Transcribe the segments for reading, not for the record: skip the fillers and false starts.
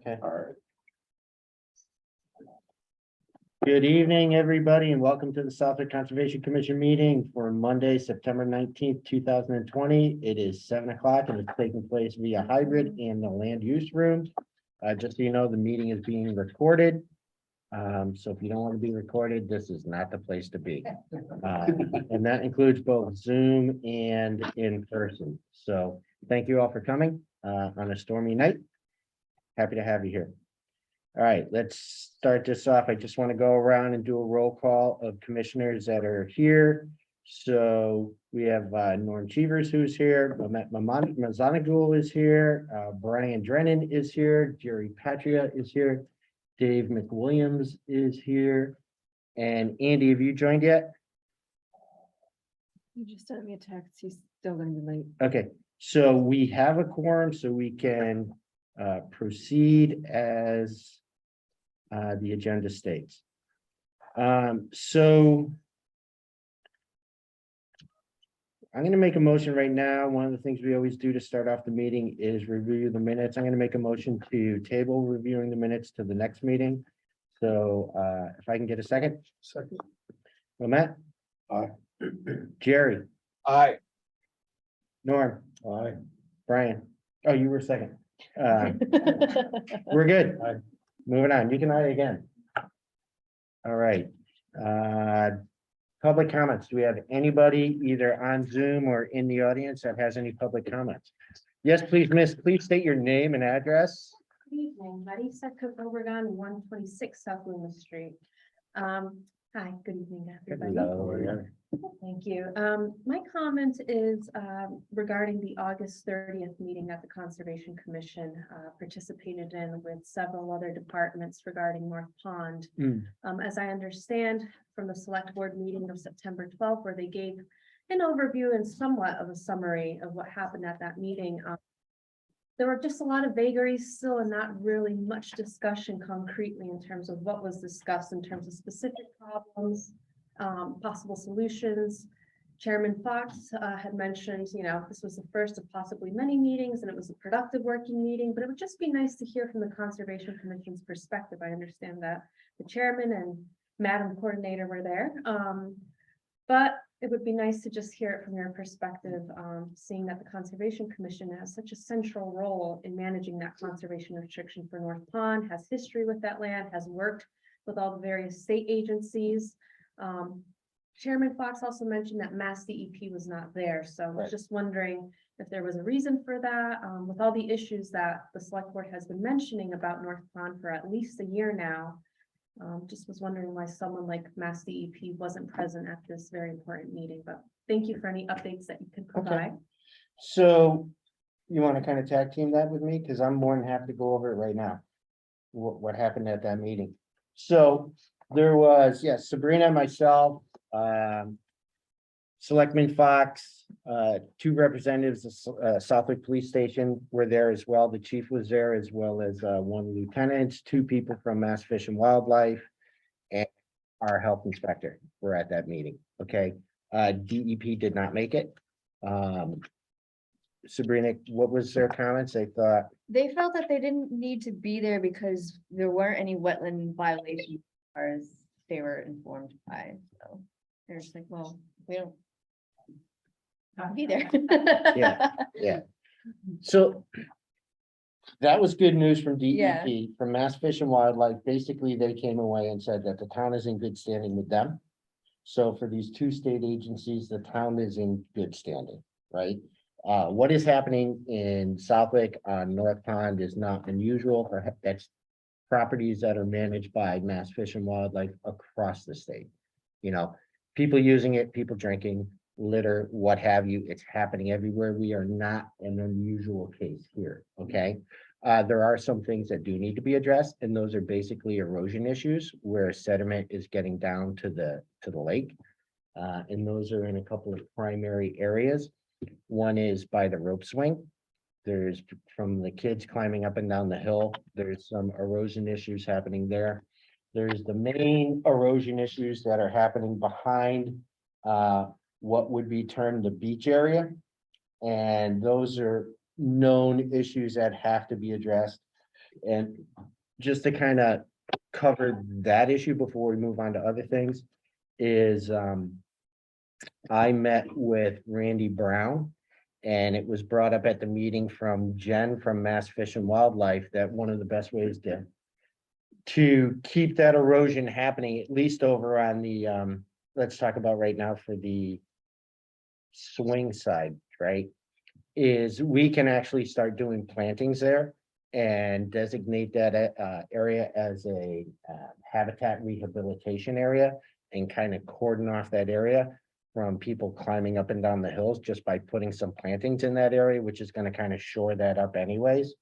Okay. All right. Good evening, everybody, and welcome to the Southwark Conservation Commission meeting for Monday, September 19th, 2020. It is 7 o'clock and it's taking place via hybrid in the land use room. Just so you know, the meeting is being recorded. So if you don't want to be recorded, this is not the place to be. And that includes both Zoom and in person. So thank you all for coming on a stormy night. Happy to have you here. All right, let's start this off. I just want to go around and do a roll call of commissioners that are here. So we have Norm Cheevers, who's here. Mazanagul is here. Brian Drennan is here. Jerry Patria is here. Dave McWilliams is here. And Andy, have you joined yet? You just sent me a text. He's still gonna be late. Okay, so we have a quorum, so we can proceed as the agenda states. So I'm going to make a motion right now. One of the things we always do to start off the meeting is review the minutes. I'm going to make a motion to table reviewing the minutes to the next meeting. So if I can get a second. Second. Well, Matt. Aye. Jerry. Aye. Norm. Aye. Brian. Oh, you were second. We're good. Aye. Moving on. You can aye again. All right. Public comments. Do we have anybody either on Zoom or in the audience that has any public comments? Yes, please, miss. Please state your name and address. Good evening, Marisa Cook-Obregon, 126 South Loomis Street. Hi, good evening, everybody. Hello. Thank you. My comment is regarding the August 30th meeting that the Conservation Commission participated in with several other departments regarding North Pond. As I understand from the select board meeting of September 12th, where they gave an overview and somewhat of a summary of what happened at that meeting. There were just a lot of vagaries still and not really much discussion concretely in terms of what was discussed in terms of specific problems, possible solutions. Chairman Fox had mentioned, this was the first of possibly many meetings and it was a productive working meeting, but it would just be nice to hear from the Conservation Commission's perspective. I understand that the chairman and Madam Coordinator were there, but it would be nice to just hear it from your perspective, seeing that the Conservation Commission has such a central role in managing that conservation restriction for North Pond, has history with that land, has worked with all the various state agencies. Chairman Fox also mentioned that Mass DEP was not there, so I was just wondering if there was a reason for that, with all the issues that the select board has been mentioning about North Pond for at least a year now. Just was wondering why someone like Mass DEP wasn't present at this very important meeting, but thank you for any updates that you could provide. So you want to kind of tag team that with me? Because I'm more than happy to go over it right now. What happened at that meeting? So there was, yes, Sabrina, myself, Selectman Fox, two representatives of Southwark Police Station were there as well. The chief was there as well as one lieutenant, two people from Mass Fish and Wildlife, and our health inspector were at that meeting. Okay, DEP did not make it. Sabrina, what was their comments? They thought They felt that they didn't need to be there because there weren't any wetland violations as far as they were informed by, so they're just like, well, we don't have to be there. Yeah. So that was good news from DEP, Yeah. from Mass Fish and Wildlife. Basically, they came away and said that the town is in good standing with them. So for these two state agencies, the town is in good standing, right? What is happening in Southwick on North Pond is not unusual. That's properties that are managed by Mass Fish and Wildlife across the state. People using it, people drinking, litter, what have you. It's happening everywhere. We are not an unusual case here, okay? There are some things that do need to be addressed, and those are basically erosion issues where sediment is getting down to the lake. And those are in a couple of primary areas. One is by the rope swing. There's from the kids climbing up and down the hill, there's some erosion issues happening there. There's the main erosion issues that are happening behind what would be termed the beach area. And those are known issues that have to be addressed. And just to kind of cover that issue before we move on to other things, is I met with Randy Brown. And it was brought up at the meeting from Jen from Mass Fish and Wildlife that one of the best ways to keep that erosion happening, at least over on the let's talk about right now for the swing side, right? Is we can actually start doing plantings there and designate that area as a habitat rehabilitation area and kind of cordon off that area from people climbing up and down the hills just by putting some plantings in that area, which is going to kind of shore that up anyways.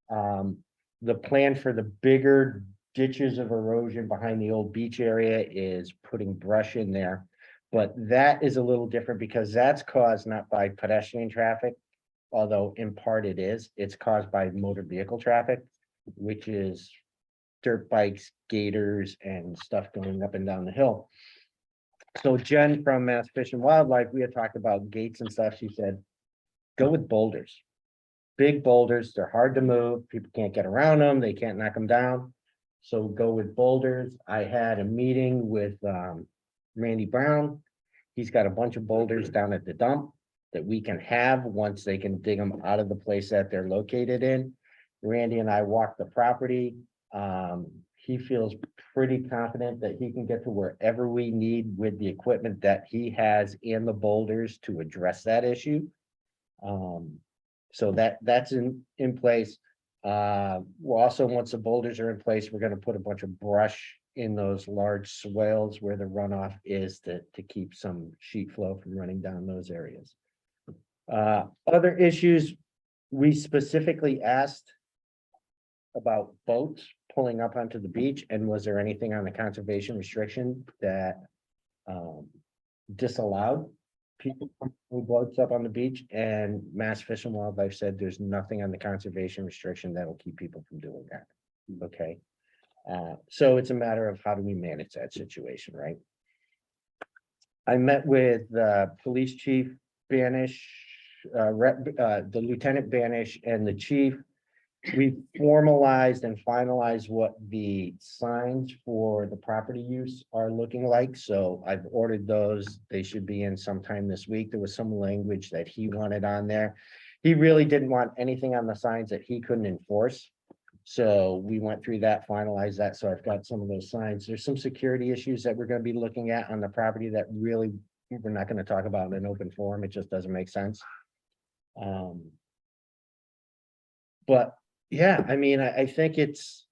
The plan for the bigger ditches of erosion behind the old beach area is putting brush in there. But that is a little different because that's caused not by pedestrian traffic, although in part it is. It's caused by motor vehicle traffic, which is dirt bikes, gators, and stuff going up and down the hill. So Jen from Mass Fish and Wildlife, we had talked about gates and stuff. She said, go with boulders. Big boulders, they're hard to move. People can't get around them. They can't knock them down. So go with boulders. I had a meeting with Randy Brown. He's got a bunch of boulders down at the dump that we can have once they can dig them out of the place that they're located in. Randy and I walked the property. He feels pretty confident that he can get to wherever we need with the equipment that he has and the boulders to address that issue. So that's in place. We're also, once the boulders are in place, we're going to put a bunch of brush in those large swales where the runoff is to keep some sheet flow from running down those areas. Other issues, we specifically asked about boats pulling up onto the beach, and was there anything on the conservation restriction that disallowed people from boats up on the beach? And Mass Fish and Wildlife said there's nothing on the conservation restriction that'll keep people from doing that. Okay. So it's a matter of how do we manage that situation, right? I met with Police Chief Banish, the Lieutenant Banish, and the chief. We formalized and finalized what the signs for the property use are looking like. So I've ordered those. They should be in sometime this week. There was some language that he wanted on there. He really didn't want anything on the signs that he couldn't enforce. So we went through that, finalized that. So I've got some of those signs. There's some security issues that we're going to be looking at on the property that really we're not going to talk about in an open forum. It just doesn't make sense. But yeah, I mean, I think it's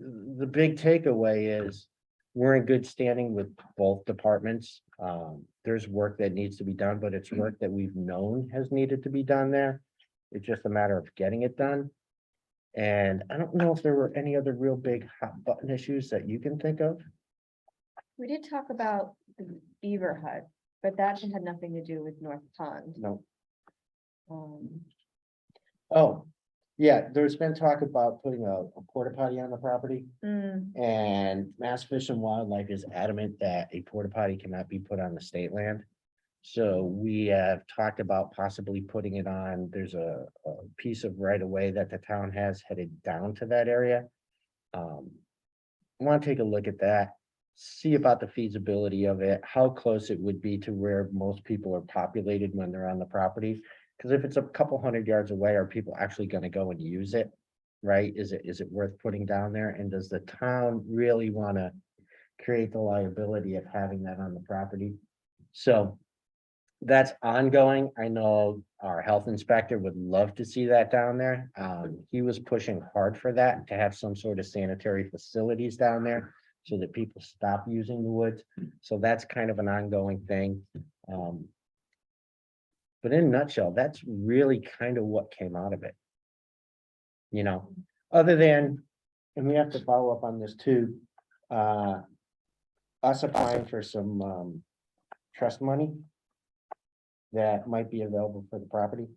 the big takeaway is we're in good standing with both departments. There's work that needs to be done, but it's work that we've known has needed to be done there. It's just a matter of getting it done. And I don't know if there were any other real big hot button issues that you can think of. We did talk about the beaver hut, but that had nothing to do with North Pond. No. Um, Oh, yeah, there's been talk about putting a porta potty on the property. And Mass Fish and Wildlife is adamant that a porta potty cannot be put on the state land. So we have talked about possibly putting it on, there's a piece of right of way that the town has headed down to that area. I want to take a look at that, see about the feasibility of it, how close it would be to where most people are populated when they're on the property. Because if it's a couple 100 yards away, are people actually going to go and use it? Right? Is it worth putting down there? And does the town really want to create the liability of having that on the property? So that's ongoing. I know our health inspector would love to see that down there. He was pushing hard for that, to have some sort of sanitary facilities down there so that people stop using the woods. So that's kind of an ongoing thing. But in a nutshell, that's really kind of what came out of it. You know, other than, and we have to follow up on this too, us applying for some trust money that might be available for the property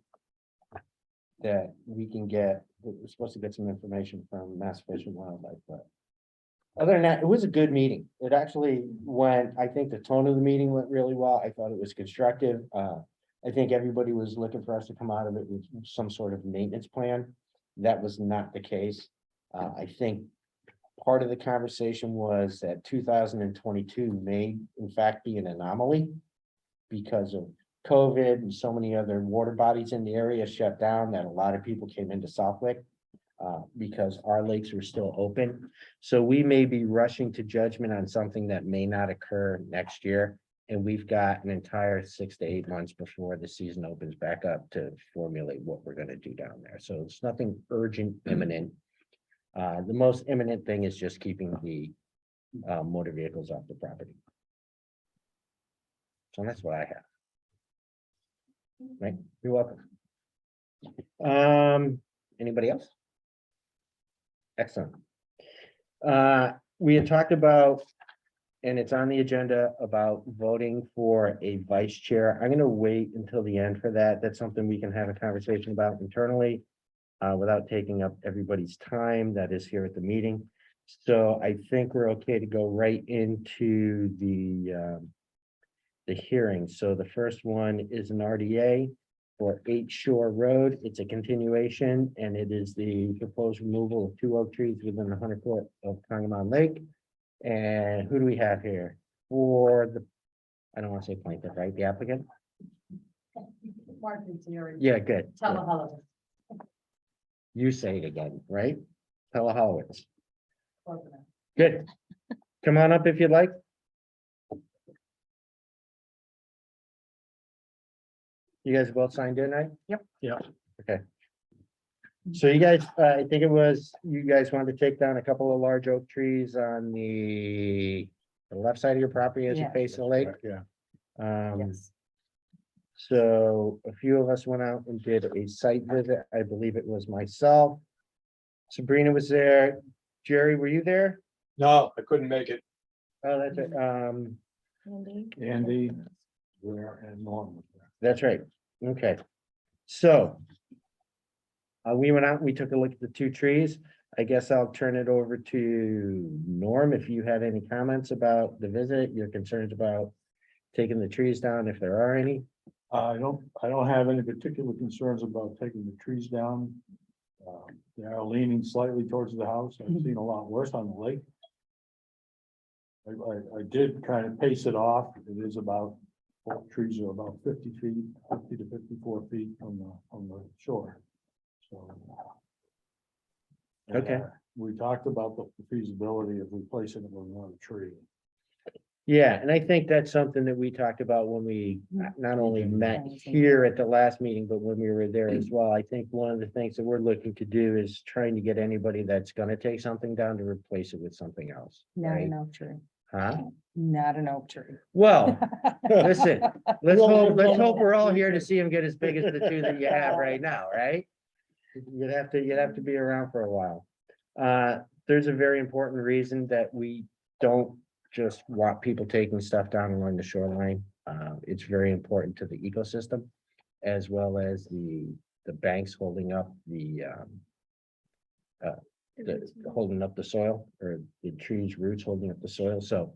that we can get. We're supposed to get some information from Mass Fish and Wildlife, but other than that, it was a good meeting. It actually went, I think the tone of the meeting went really well. I thought it was constructive. I think everybody was looking for us to come out of it with some sort of maintenance plan. That was not the case. I think part of the conversation was that 2022 may in fact be an anomaly because of COVID and so many other water bodies in the area shut down, that a lot of people came into Southwick because our lakes were still open. So we may be rushing to judgment on something that may not occur next year. And we've got an entire 6 to 8 months before the season opens back up to formulate what we're gonna do down there. So it's nothing urgent, imminent. The most imminent thing is just keeping the motor vehicles off the property. So that's what I have. Right, you're welcome. Anybody else? Excellent. We had talked about, and it's on the agenda, about voting for a vice chair. I'm gonna wait until the end for that. That's something we can have a conversation about internally without taking up everybody's time that is here at the meeting. So I think we're okay to go right into the hearing. So the first one is an RDA for 8 Shore Road. It's a continuation, and it is the proposed removal of 2 oak trees within 100 foot of Congamon Lake. And who do we have here for the, I don't want to say plaintiff, right? The applicant? Yeah, good. Teleholland. You say it again, right? Teleholland. Good. Come on up if you'd like. You guys both signed in, right? Yep. Yeah. Okay. So you guys, I think it was, you guys wanted to take down a couple of large oak trees on the left side of your property as you Yeah. face the lake. Yeah. Yes. So a few of us went out and did a site visit. I believe it was myself. Sabrina was there. Jerry, were you there? No, I couldn't make it. Oh, that's it. Andy, where and Norm was there. That's right. Okay. So we went out, and we took a look at the 2 trees. I guess I'll turn it over to Norm if you had any comments about the visit, your concerns about taking the trees down, if there are any. I don't have any particular concerns about taking the trees down. They are leaning slightly towards the house. I've seen a lot worse on the lake. I did kind of pace it off. It is about, both trees are about 50 feet, 50 to 54 feet from the shore. So. Okay. We talked about the feasibility of replacing it with another tree. Yeah, and I think that's something that we talked about when we not only met here at the last meeting, but when we were there as well. I think one of the things that we're looking to do is trying to get anybody that's gonna take something down to replace it with something else, Not right? an oak tree, Huh? not an oak tree. Well, listen, let's hope we're all here to see him get as big as the 2 that you have right now, right? You'd have to be around for a while. There's a very important reason that we don't just want people taking stuff down along the shoreline. It's very important to the ecosystem, as well as the banks holding up holding up the soil, or the trees' roots holding up the soil. So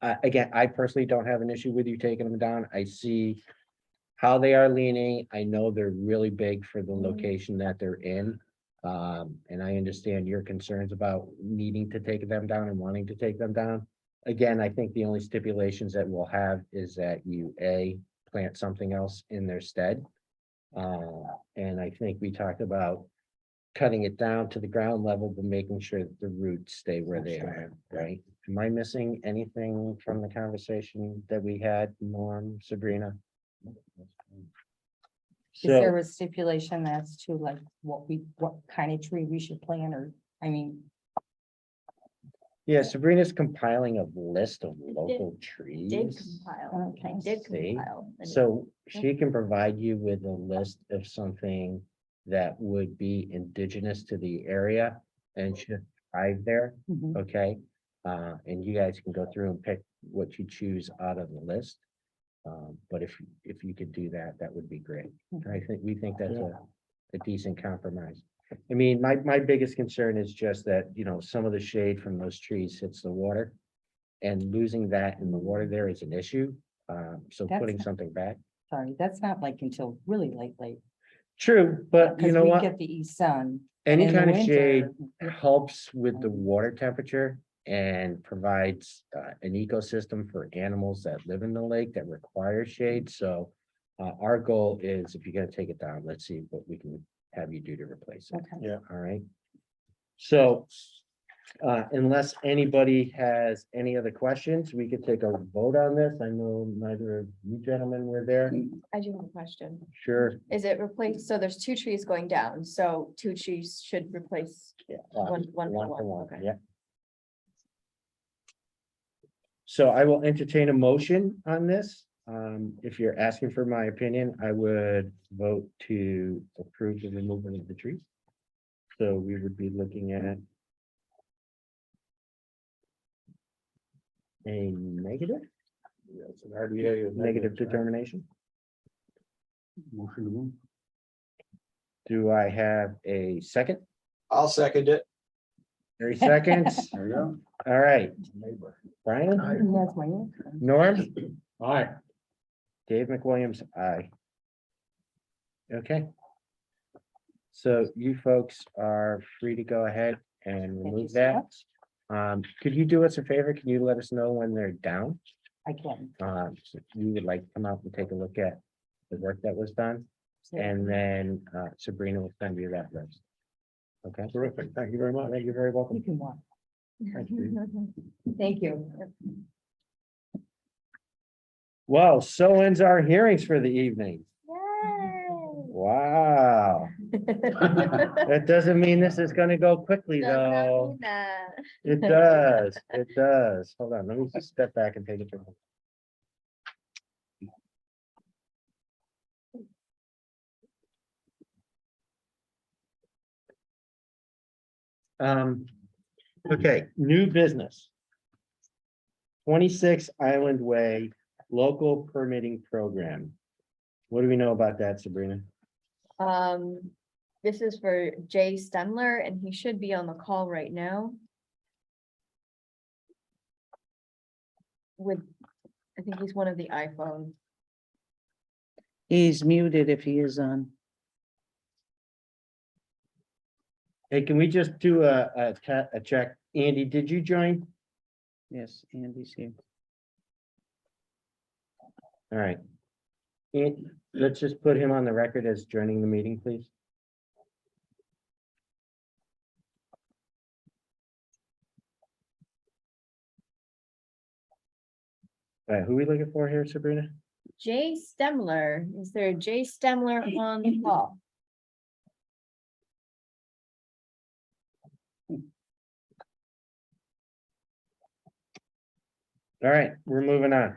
again, I personally don't have an issue with you taking them down. I see how they are leaning. I know they're really big for the location that they're in. And I understand your concerns about needing to take them down and wanting to take them down. Again, I think the only stipulations that we'll have is that you plant something else in their stead. And I think we talked about cutting it down to the ground level, but making sure that the roots stay where they are, right? Am I missing anything from the conversation that we had, Norm, Sabrina? Is there So, a stipulation as to like what kind of tree we should plant, or, I mean, yeah, Sabrina's compiling a list of local Did trees. compile. Okay. Did See? compile. and So she can provide you with a list of something that would be indigenous to the area and should thrive there, mhm, okay? And you guys can go through and pick what you choose out of the list. But if you could do that, that would be great. We think that's a decent compromise. I mean, my biggest concern is just that, some of the shade from those trees hits the water. And losing that in the water there is an issue. So That's putting not- something back. sorry, that's not like until really late. True, but you Because know we what? get the east sun Any In the kind of winter, shade helps with the water temperature and provides an ecosystem for animals that live in the lake that require shade. So our goal is, if you're gonna take it down, let's see what we can have you do to replace it. Okay. Yeah. All right. So unless anybody has any other questions, we could take a vote on this. I know neither of you gentlemen were there. I do have a question. Sure. Is it replaced? So there's 2 trees going down, so 2 trees should replace Yeah. one for One for one. one, Okay. yeah. So I will entertain a motion on this. If you're asking for my opinion, I would vote to approve the removal of the trees. So we would be looking at a negative, Yeah, it's an RDA. of negative right? determination. Motion to move. Do I have a second? I'll second it. 30 seconds. There you go. All right, Neighbor. Brian, That's my answer. Norm, Aye. Dave McWilliams, aye. Okay. So you folks are free to go ahead and Thank you remove so that. much. Could you do us a favor? Can you let us know when they're down? I can. So if you would like to come out and take a look at the work that was done, and then Sabrina will send you that list. Okay, Terrific. Thank you very much. thank you very You welcome. can walk. Thank you. Thank you. Well, so ends our hearings for the evening. Yay. Wow, that doesn't mean this is gonna go quickly, Does not though. mean that. It does, it does. Hold on, let me just step back and take a drink. Okay, new business. 26 Island Way Local Permitting Program. What do we know about that, Sabrina? This is for Jay Stemler, and he should be on the call right now. With, I think he's one of the iPhone. He's muted if he is on. Hey, can we just do a check? Andy, did you join? Yes, Andy's here. All right. Let's just put him on the record as joining the meeting, please. All right, who are we looking for here, Sabrina? Jay Stemler, is there a Jay Stemler on the call? All right, we're moving on.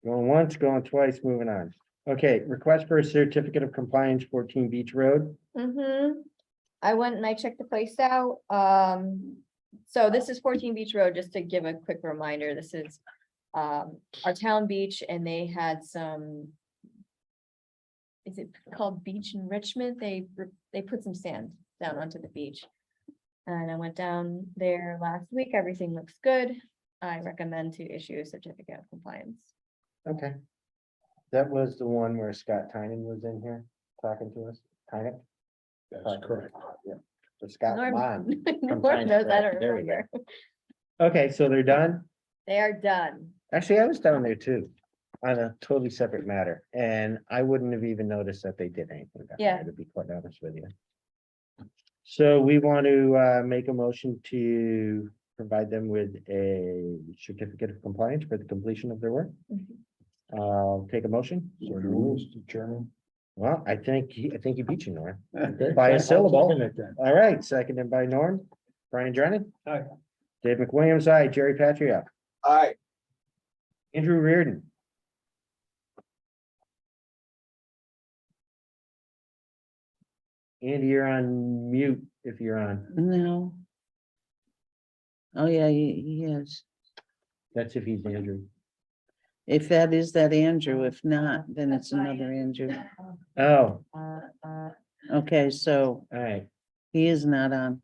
Going once, going twice, moving on. Okay, request for a certificate of compliance, 14 Beach Road. I went and I checked the place out. So this is 14 Beach Road, just to give a quick reminder, this is our town beach, and they had some. Is it called beach enrichment? They put some sand down onto the beach. And I went down there last week, everything looks good. I recommend to issue a certificate of compliance. Okay. That was the one where Scott Tynan was in here talking to us. Tynan? That's correct. Yeah. So Scott Norm Lon. Norm knows, I don't There we go. remember. Okay, so they're done? They are done. Actually, I was down there too, on a totally separate matter, and I wouldn't have even noticed that they did anything. down Yeah. there, to be quite honest with you. So we want to make a motion to provide them with a certificate of compliance for the completion of their work. I'll take a motion. So rules, Chairman. Well, I think you beat you, Norm. By a syllable. All right, seconded by Norm. Brian Drennan. Aye. Dave McWilliams, aye. Jerry Patria. Aye. Andrew Reardon. Andy, you're on mute if you're on. No. Oh, yeah, he is. That's if he's Andrew. If that is that Andrew, if not, then it's another Andrew. Oh, Okay, so all right. he is not on.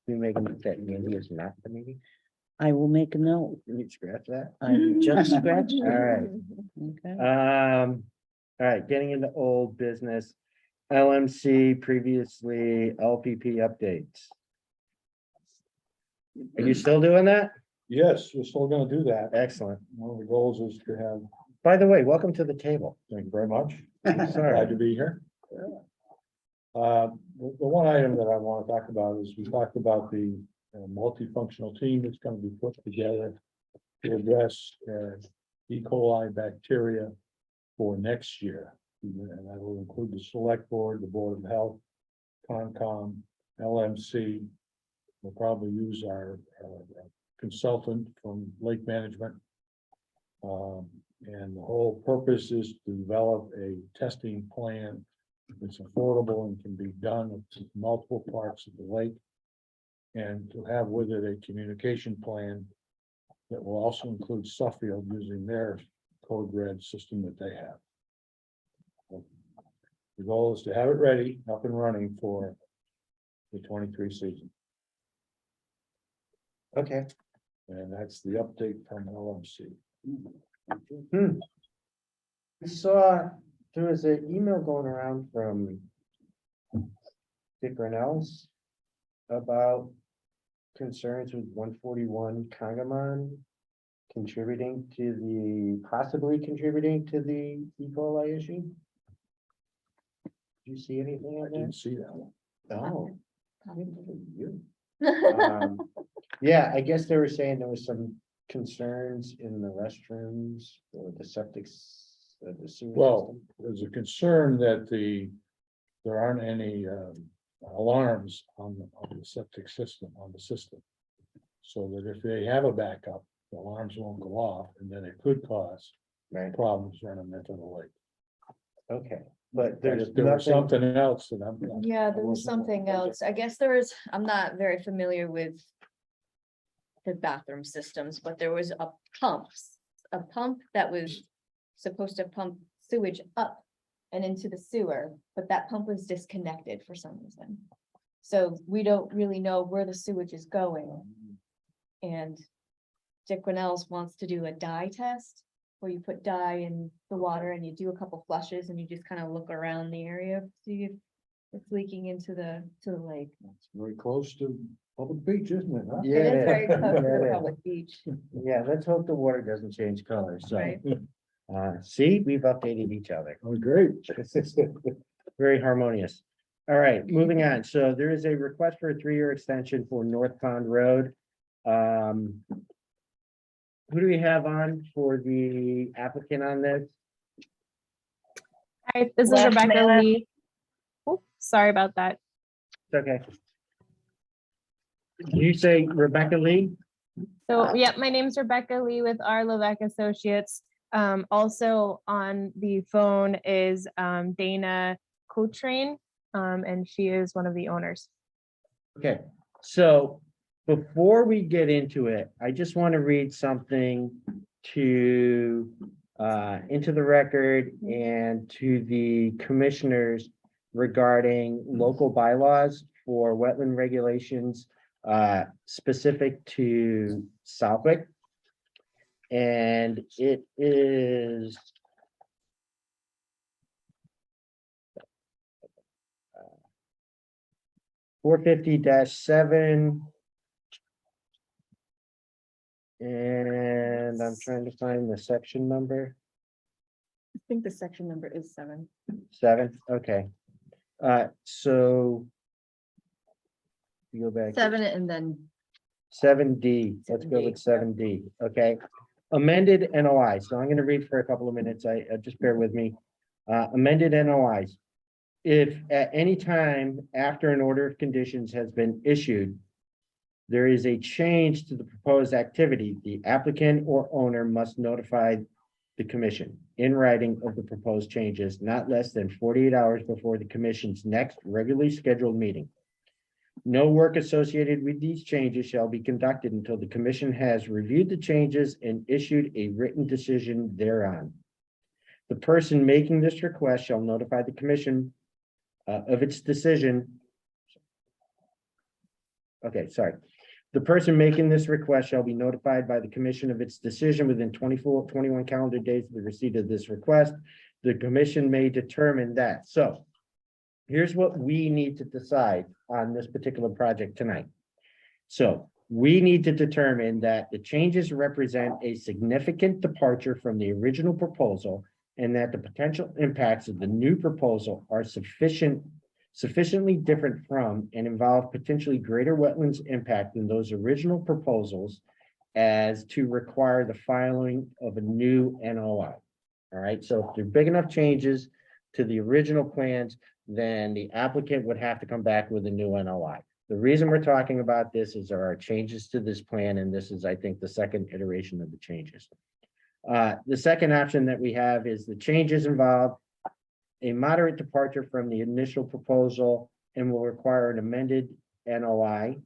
We make a note that Andy is not the meeting. I will make a note. Can you scratch that? I just scratched All it. right. Okay. All right, getting into old business. LMC previously LPP updates. Are you still doing that? Yes, we're still gonna do that. Excellent. One of the goals is to have, By the way, welcome to the table. thank you very much. Sorry. Glad to be here. The one item that I want to talk about is we talked about the multifunctional team that's going to be put together to address E. coli bacteria for next year. And that will include the select board, the Board of Health, Concom, LMC. We'll probably use our consultant from Lake Management. And the whole purpose is to develop a testing plan that's affordable and can be done at multiple parts of the lake. And to have with it a communication plan that will also include Suffield using their code red system that they have. The goal is to have it ready, up and running for the 23 season. Okay. And that's the update from LMC. I saw there was an email going around from Dick Reynolds about concerns with 141 Congamon possibly contributing to the E. coli issue. Did you see anything I on didn't that? see that one. No. Probably. Yeah, I guess they were saying there was some concerns in the restrooms or the the sewer Well, system. there's a concern that there aren't any alarms on the septic system, on the system. So that if they have a backup, the alarms won't go off, and then it could cause Right, problems running into the lake. okay, but But there's if there was nothing, something else that I'm. Yeah, I there was wasn't- something else. I guess there was, I'm not very familiar with the bathroom systems, but there was a pump that was supposed to pump sewage up and into the sewer, but that pump was disconnected for some reason. So we don't really know where the sewage is going. And Dick Reynolds wants to do a dye test, where you put dye in the water and you do a couple flushes and you just kind of look around the area, see if it's leaking into the lake. It's very close to public beach, isn't it? Huh? Yeah, It it is very is. close to Yeah, it the is. public beach, yeah, let's hope the water doesn't change colors, so. right? See, we've updated each other. Oh, great. Very harmonious. All right, moving on. So there is a request for a 3-year extension for North Pond Road. Who do we have on for the applicant on this? Hi, this is Last Rebecca minute. Lee. Oh, sorry about that. It's okay. Did you say Rebecca Lee? So, yep, my name's Rebecca Lee with R. Levesque Associates. Also on the phone is Dana Cotrain, and she is one of the owners. Okay, so before we get into it, I just want to read something to into the record and to the commissioners regarding local bylaws for wetland regulations specific to Southwick. And it is 450-7. And I'm trying to find the section number. I think the section number is 7. 7, okay. So you go back. 7 and then 7D, let's go with 7D, okay? Amended NOI, so I'm gonna read for a couple of minutes, I just bear with me. Amended NOIs. If at any time after an order of conditions has been issued, there is a change to the proposed activity, the applicant or owner must notify the commission in writing of the proposed changes not less than 48 hours before the commission's next regularly scheduled meeting. No work associated with these changes shall be conducted until the commission has reviewed the changes and issued a written decision thereon. The person making this request shall notify the commission of its decision. Okay, sorry. The person making this request shall be notified by the commission of its decision within 21 calendar days of the receipt of this request. The commission may determine that. So here's what we need to decide on this particular project tonight. So we need to determine that the changes represent a significant departure from the original proposal and that the potential impacts of the new proposal are sufficiently different from and involve potentially greater wetlands impact than those original proposals as to require the filing of a new NOI. All right, so if there are big enough changes to the original plans, then the applicant would have to come back with a new NOI. The reason we're talking about this is there are changes to this plan, and this is, I think, the second iteration of the changes. The second option that we have is the changes involve a moderate departure from the initial proposal and will require an amended NOI.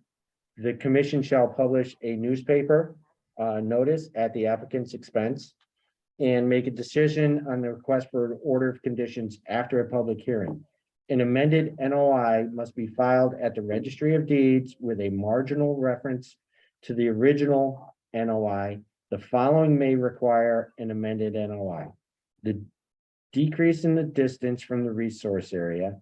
The commission shall publish a newspaper notice at the applicant's expense and make a decision on the request for an order of conditions after a public hearing. An amended NOI must be filed at the Registry of Deeds with a marginal reference to the original NOI. The following may require an amended NOI. The decrease in the distance from the resource area,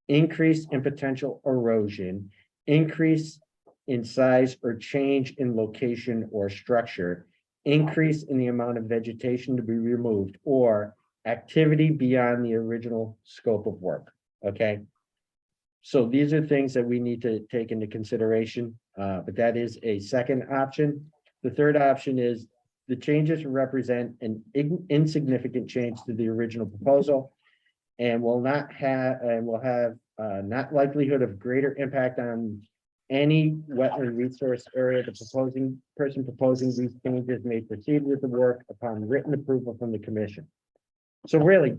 increase in potential erosion, increase in size or change in location or structure, increase in the amount of vegetation to be removed, or activity beyond the original scope of work. Okay. So these are things that we need to take into consideration, but that is a second option. The third option is the changes represent an insignificant change to the original proposal and will have not likelihood of greater impact on any wetland resource area. The person proposing these changes may proceed with the work upon written approval from the commission. So really,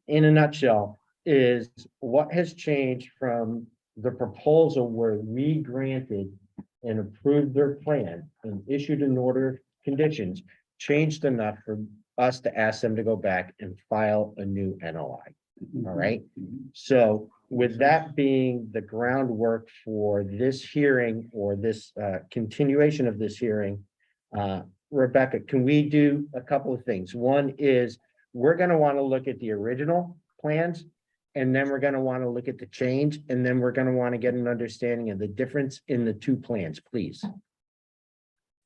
in a nutshell, is what has changed from the proposal where we granted and approved their plan and issued an order of conditions changed enough for us to ask them to go back and file a new NOI. All right. So with that being the groundwork for this hearing or this continuation of this hearing, Rebecca, can we do a couple of things? One is we're going to want to look at the original plans, and then we're going to want to look at the change, and then we're going to want to get an understanding of the difference in the two plans, please.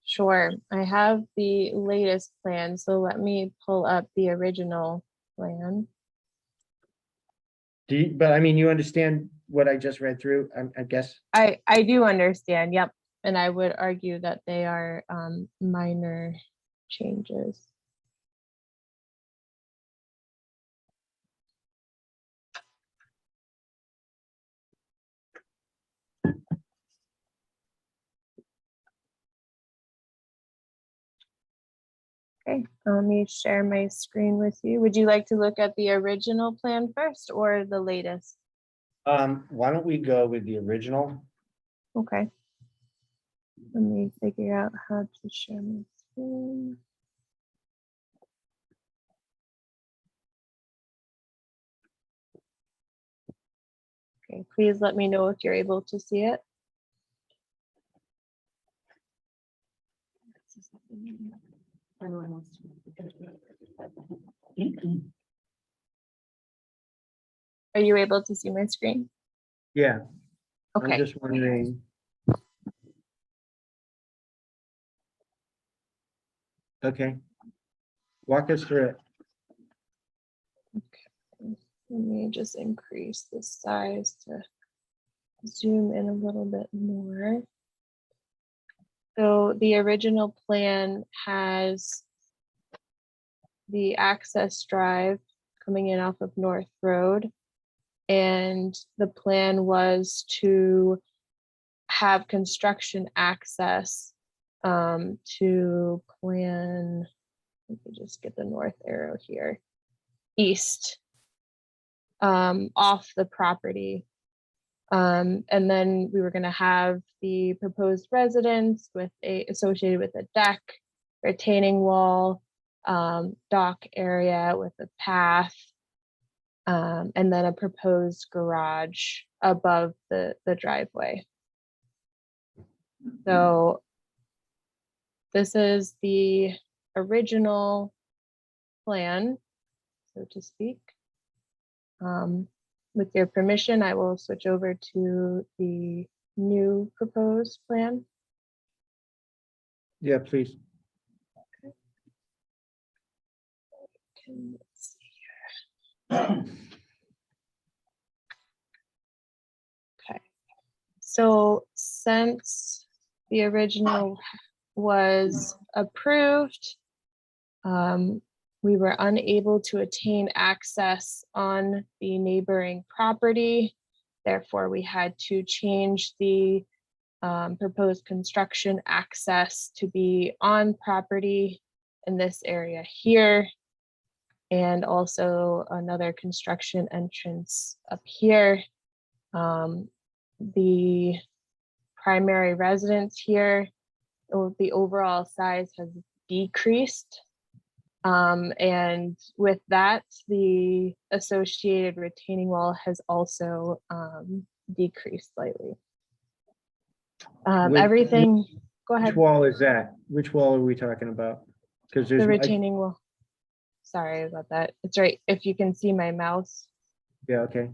Sure, I have the latest plan, so let me pull up the original plan. But I mean, you understand what I just read through, I guess? I do understand, yep, and I would argue that they are minor changes. Okay, let me share my screen with you. Would you like to look at the original plan first or the latest? Why don't we go with the original? Okay. Let me figure out how to share my screen. Okay, please let me know if you're able to see it. Are you able to see my screen? Yeah, I'm Okay. just wondering. Okay. Walk us through it. Let me just increase the size to zoom in a little bit more. So the original plan has the access drive coming in off of North Road. And the plan was to have construction access to plan, let me just get the north arrow here, east off the property. And then we were going to have the proposed residence with associated with a deck, retaining wall, dock area with a path, and then a proposed garage above the driveway. So this is the original plan, so to speak. with your permission, I will switch over to the new proposed plan. Yeah, please. Let's see here. Okay, so since the original was approved, we were unable to attain access on the neighboring property. Therefore, we had to change the proposed construction access to be on property in this area here. And also another construction entrance up here. The primary residence here, the overall size has decreased. And with that, the associated retaining wall has also decreased slightly. Which- Everything, go Which ahead, wall is that? Which wall are we talking about? Because there's. the retaining wall. Sorry about that. It's right, if you can see my mouse. Yeah, okay.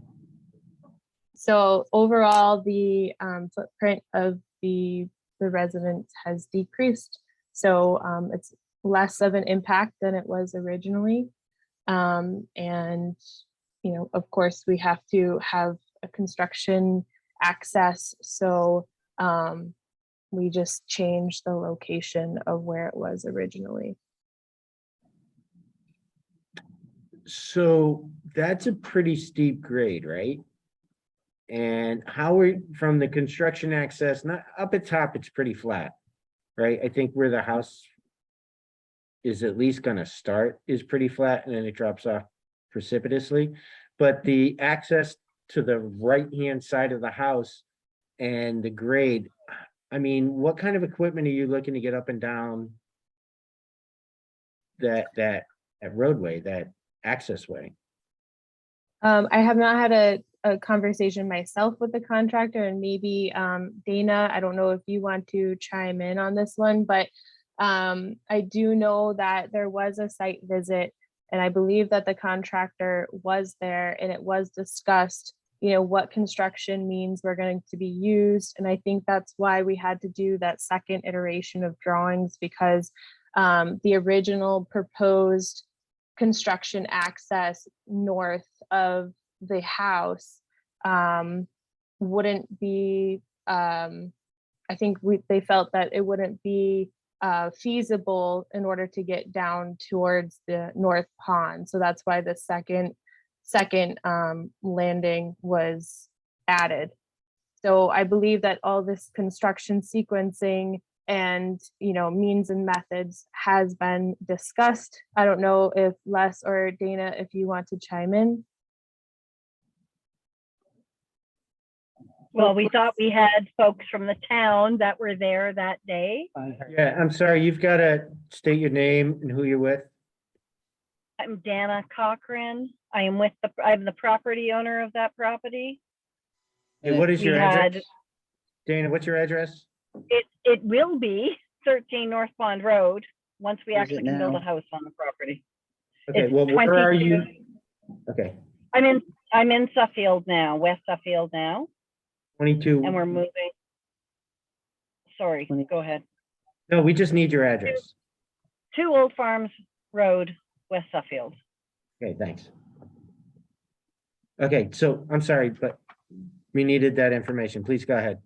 So overall, the footprint of the residence has decreased. So it's less of an impact than it was originally. And, you know, of course, we have to have a construction access. So we just changed the location of where it was originally. So that's a pretty steep grade, right? And how are, from the construction access, not up at top, it's pretty flat, right? I think where the house is at least gonna start is pretty flat and then it drops off precipitously. But the access to the right-hand side of the house and the grade, I mean, what kind of equipment are you looking to get up and down that roadway, that access way? I have not had a conversation myself with the contractor, and maybe Dana, I don't know if you want to chime in on this one, but I do know that there was a site visit, and I believe that the contractor was there, and it was discussed, you know, what construction means were going to be used. And I think that's why we had to do that second iteration of drawings, because the original proposed construction access north of the house wouldn't be, I think they felt that it wouldn't be feasible in order to get down towards the north pond. So that's why the second landing was added. So I believe that all this construction sequencing and, you know, means and methods has been discussed. I don't know if Les or Dana, if you want to chime in. Well, we thought we had folks from the town that were there that day. Yeah, I'm sorry, you've got to state your name and who you're with. I'm Dana Cochran. I'm the property owner of that property. Hey, what is We your had, address? Dana, what's your address? it will be 13 North Pond Road, once we Is it actually can build now? a house on the property. Okay, It's well, where are 22. you? Okay, I'm in Suffield now, West Suffield now, 22. and we're moving. Sorry, go ahead. No, we just need your address. 2 Old Farms Road, West Suffield. Okay, thanks. Okay, so I'm sorry, but we needed that information. Please go ahead.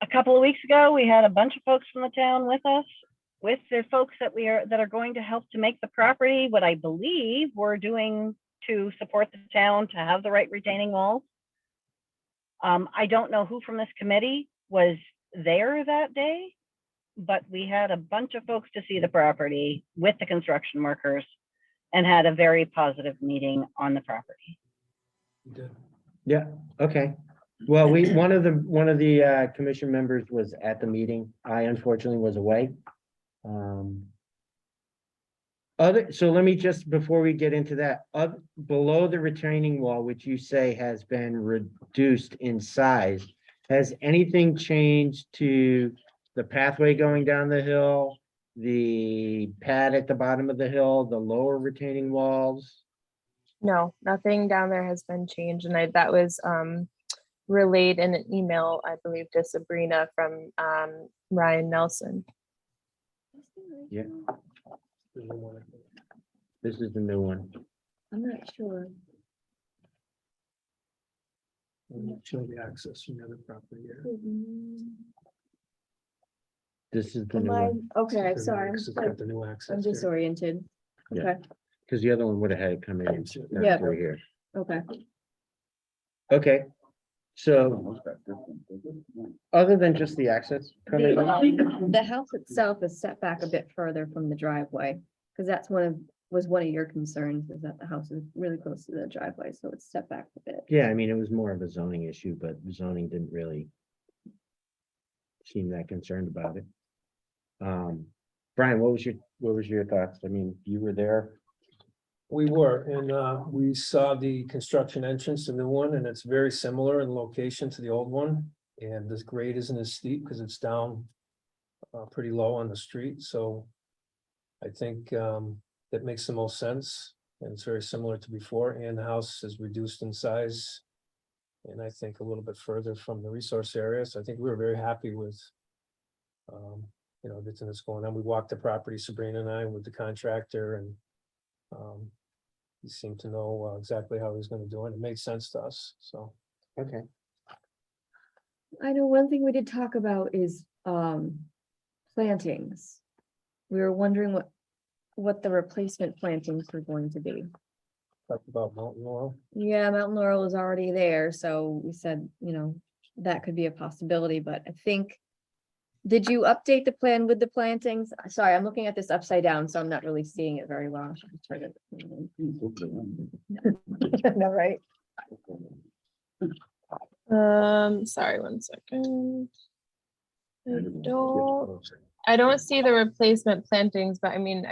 A couple of weeks ago, we had a bunch of folks from the town with us, with the folks that are going to help to make the property what I believe we're doing to support the town to have the right retaining walls. I don't know who from this committee was there that day, but we had a bunch of folks to see the property with the construction workers and had a very positive meeting on the property. Yeah, okay. Well, one of the commission members was at the meeting. I unfortunately was away. So let me just, before we get into that, below the retaining wall, which you say has been reduced in size, has anything changed to the pathway going down the hill, the pad at the bottom of the hill, the lower retaining walls? No, nothing down there has been changed, and that was relayed in an email, I believe, to Sabrina from Ryan Nelson. Yeah. This is the new one. I'm not sure. Show the access from the other property here. This is the Am new I, one, okay, It's sorry, got the new access. I'm here. disoriented. Yeah. Okay, because the other one would have had it come in. Yeah. through here. okay. Okay, so other than just the access coming in, The house itself is set back a bit further from the driveway, because that's was one of your concerns, is that the house is really close to the driveway, so it's set back a bit. yeah, I mean, it was more of a zoning issue, but zoning didn't really seem that concerned about it. Brian, what was your thoughts? I mean, you were there. We were, and we saw the construction entrance, the new one, and it's very similar in location to the old one. And this grade isn't as steep because it's down pretty low on the street, so I think that makes the most sense. And it's very similar to before, and the house is reduced in size. And I think a little bit further from the resource area, so I think we were very happy with everything that's going on. We walked the property, Sabrina and I, with the contractor, and he seemed to know exactly how he was gonna do it. It made sense to us, so. Okay. I know one thing we did talk about is plantings. We were wondering what the replacement plantings were going to be. Talked about mountain laurel. Yeah, Mountain Laurel is already there, so we said, that could be a possibility, but I think. Did you update the plan with the plantings? Sorry, I'm looking at this upside down, so I'm not really seeing it very well. I should just turn it. No, right? Sorry, one second. I don't see the replacement plantings, but I mean,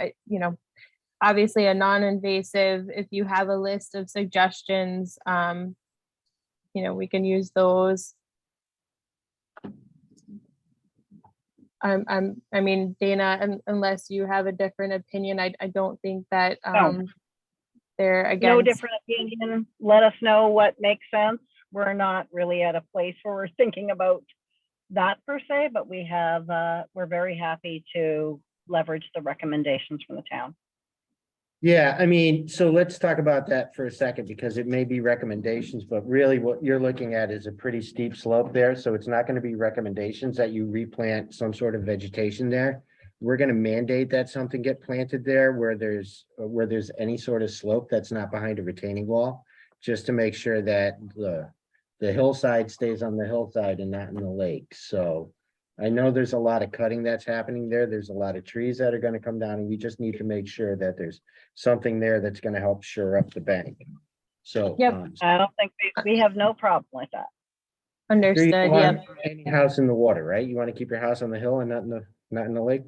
obviously a non-invasive, if you have a list of suggestions, we can use those. I mean, Dana, unless you have a different opinion, I don't think that they're No against. different opinion. Let us know what makes sense. We're not really at a place where we're thinking about that per se, but we're very happy to leverage the recommendations from the town. Yeah, I mean, so let's talk about that for a second, because it may be recommendations, but really what you're looking at is a pretty steep slope there, so it's not gonna be recommendations that you replant some sort of vegetation there. We're gonna mandate that something get planted there where there's any sort of slope that's not behind a retaining wall, just to make sure that the hillside stays on the hillside and not in the lake. So I know there's a lot of cutting that's happening there. There's a lot of trees that are gonna come down, and we just need to make sure that there's something there that's gonna help shore up the bank. So. Yep. I don't think we have no problem with that. So you Understood, don't yep. want any house in the water, right? You wanna keep your house on the hill and not in the lake?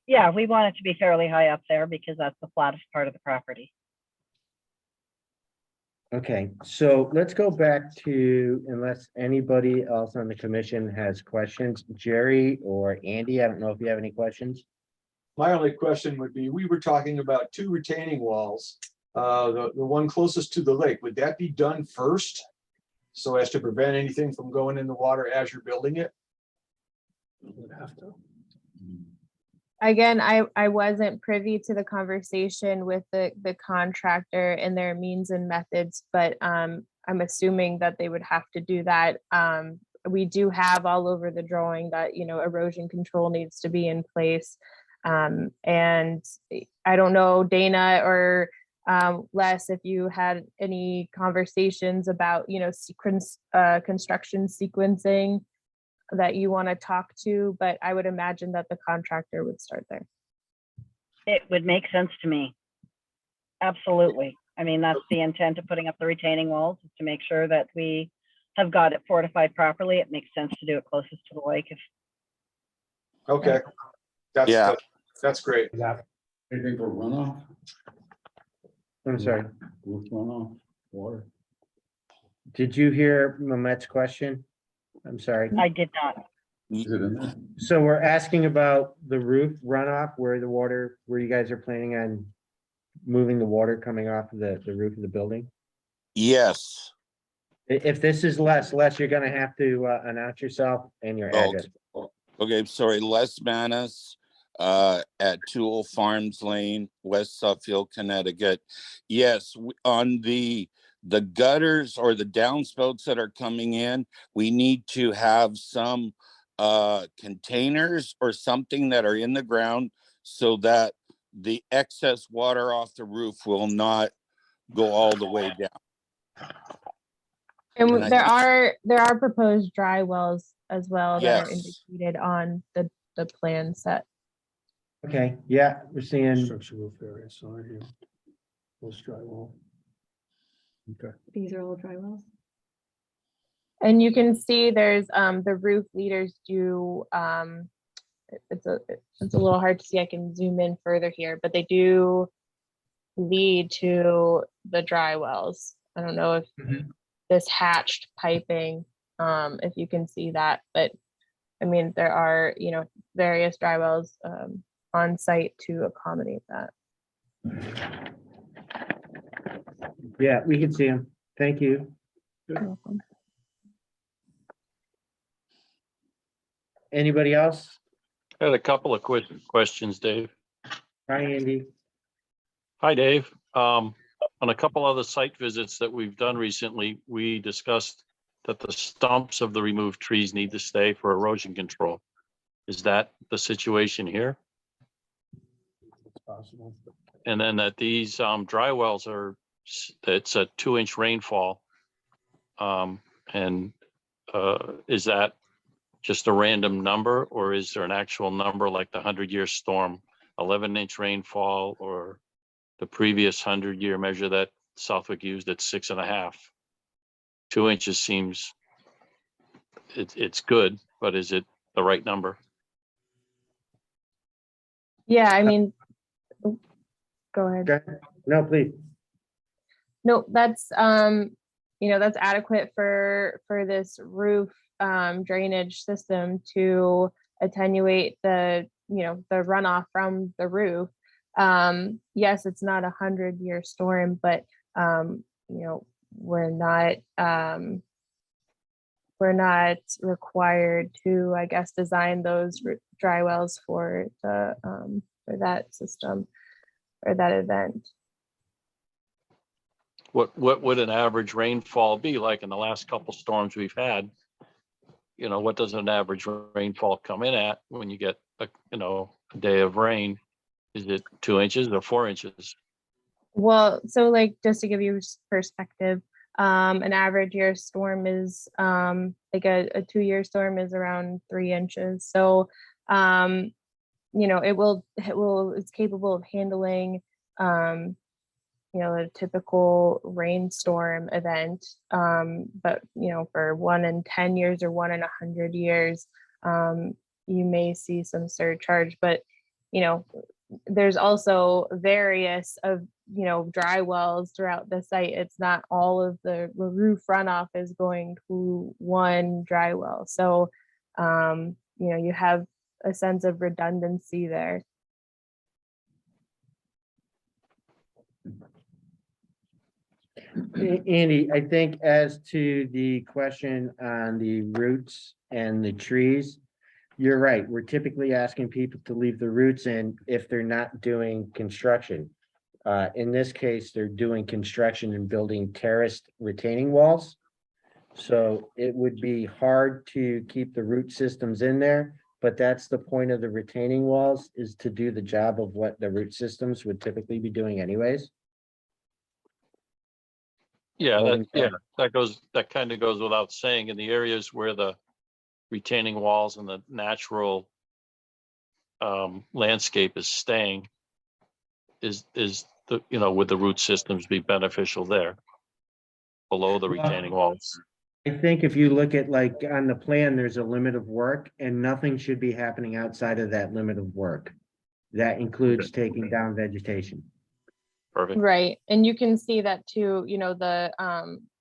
Yeah, we want it to be fairly high up there because that's the flattest part of the property. Okay, so let's go back to, unless anybody else on the commission has questions, Jerry or Andy, I don't know if you have any questions. My only question would be, we were talking about 2 retaining walls. The one closest to the lake, would that be done first? So as to prevent anything from going in the water as you're building it? Would have to. Again, I wasn't privy to the conversation with the contractor and their means and methods, but I'm assuming that they would have to do that. We do have all over the drawing that, erosion control needs to be in place. And I don't know, Dana or Les, if you had any conversations about, construction sequencing that you want to talk to, but I would imagine that the contractor would start there. It would make sense to me. Absolutely. I mean, that's the intent of putting up the retaining walls, is to make sure that we have got it fortified properly. It makes sense to do it closest to the lake. Okay. That's great. Anything for runoff? I'm sorry, Roof runoff, water? did you hear Mamet's question? I'm sorry. I did not. Is it in there? So we're asking about the roof runoff, where you guys are planning on moving the water coming off of the roof of the building? Yes. If this is Les, you're gonna have to announce yourself and your Oh, address. okay, sorry, Les Manis, at 2 Farms Lane, West Suffield, Connecticut. Yes, on the gutters or the downspouts that are coming in, we need to have some containers or something that are in the ground so that the excess water off the roof will not go all the way down. And And I there are proposed dry wells as well that are Yes. indicated on the plan set. Okay, yeah, we're seeing, Structure roof area, so right here. Most drywall. Okay. These are all dry wells. And you can see there's the roof leaders do it's a little hard to see. I can zoom in further here, but they do lead to the dry wells. I don't know if this hatched piping, if you can see that, but I mean, there are, various dry wells on site to accommodate that. yeah, we can see them. Thank you. You're welcome. Anybody else? I had a couple of quick questions, Dave. Hi, Andy. Hi, Dave. On a couple other site visits that we've done recently, we discussed that the stumps of the removed trees need to stay for erosion control. Is that the situation here? It's possible. And then that these dry wells it's a 2-inch rainfall. Is that just a random number, or is there an actual number like the 100-year storm, 11-inch rainfall, or the previous 100-year measure that Southwark used at 6.5? 2 inches seems it's good, but is it the right number? Yeah, I mean, go ahead. Okay. No, please. No, that's that's adequate for this roof drainage system to attenuate the the runoff from the roof. Yes, it's not 100-year storm, but we're not required to, I guess, design those dry wells for the for that system or that event. What would an average rainfall be like in the last couple storms we've had? What does an average rainfall come in at when you get a day of rain? Is it 2 inches or 4 inches? Well, so like just to give you perspective, an average year storm is like a 2-year storm is around 3 inches. So it's capable of handling a typical rainstorm event. But for 1 in 10 years or 1 in 100 years, you may see some surcharge. But there's also various of dry wells throughout the site. It's not all of the roof runoff is going to one dry well. So you have a sense of redundancy there. Andy, I think as to the question on the roots and the trees, you're right. We're typically asking people to leave the roots in if they're not doing construction. In this case, they're doing construction and building terraced retaining walls. So it would be hard to keep the root systems in there, but that's the point of the retaining walls, is to do the job of what the root systems would typically be doing anyways. Yeah, that kind of goes without saying. In the areas where the retaining walls and the natural landscape is staying, is the would the root systems be beneficial there below the retaining walls? I think if you look at like on the plan, there's a limit of work and nothing should be happening outside of that limit of work. That includes taking down vegetation. Perfect. Right. And you can see that too, the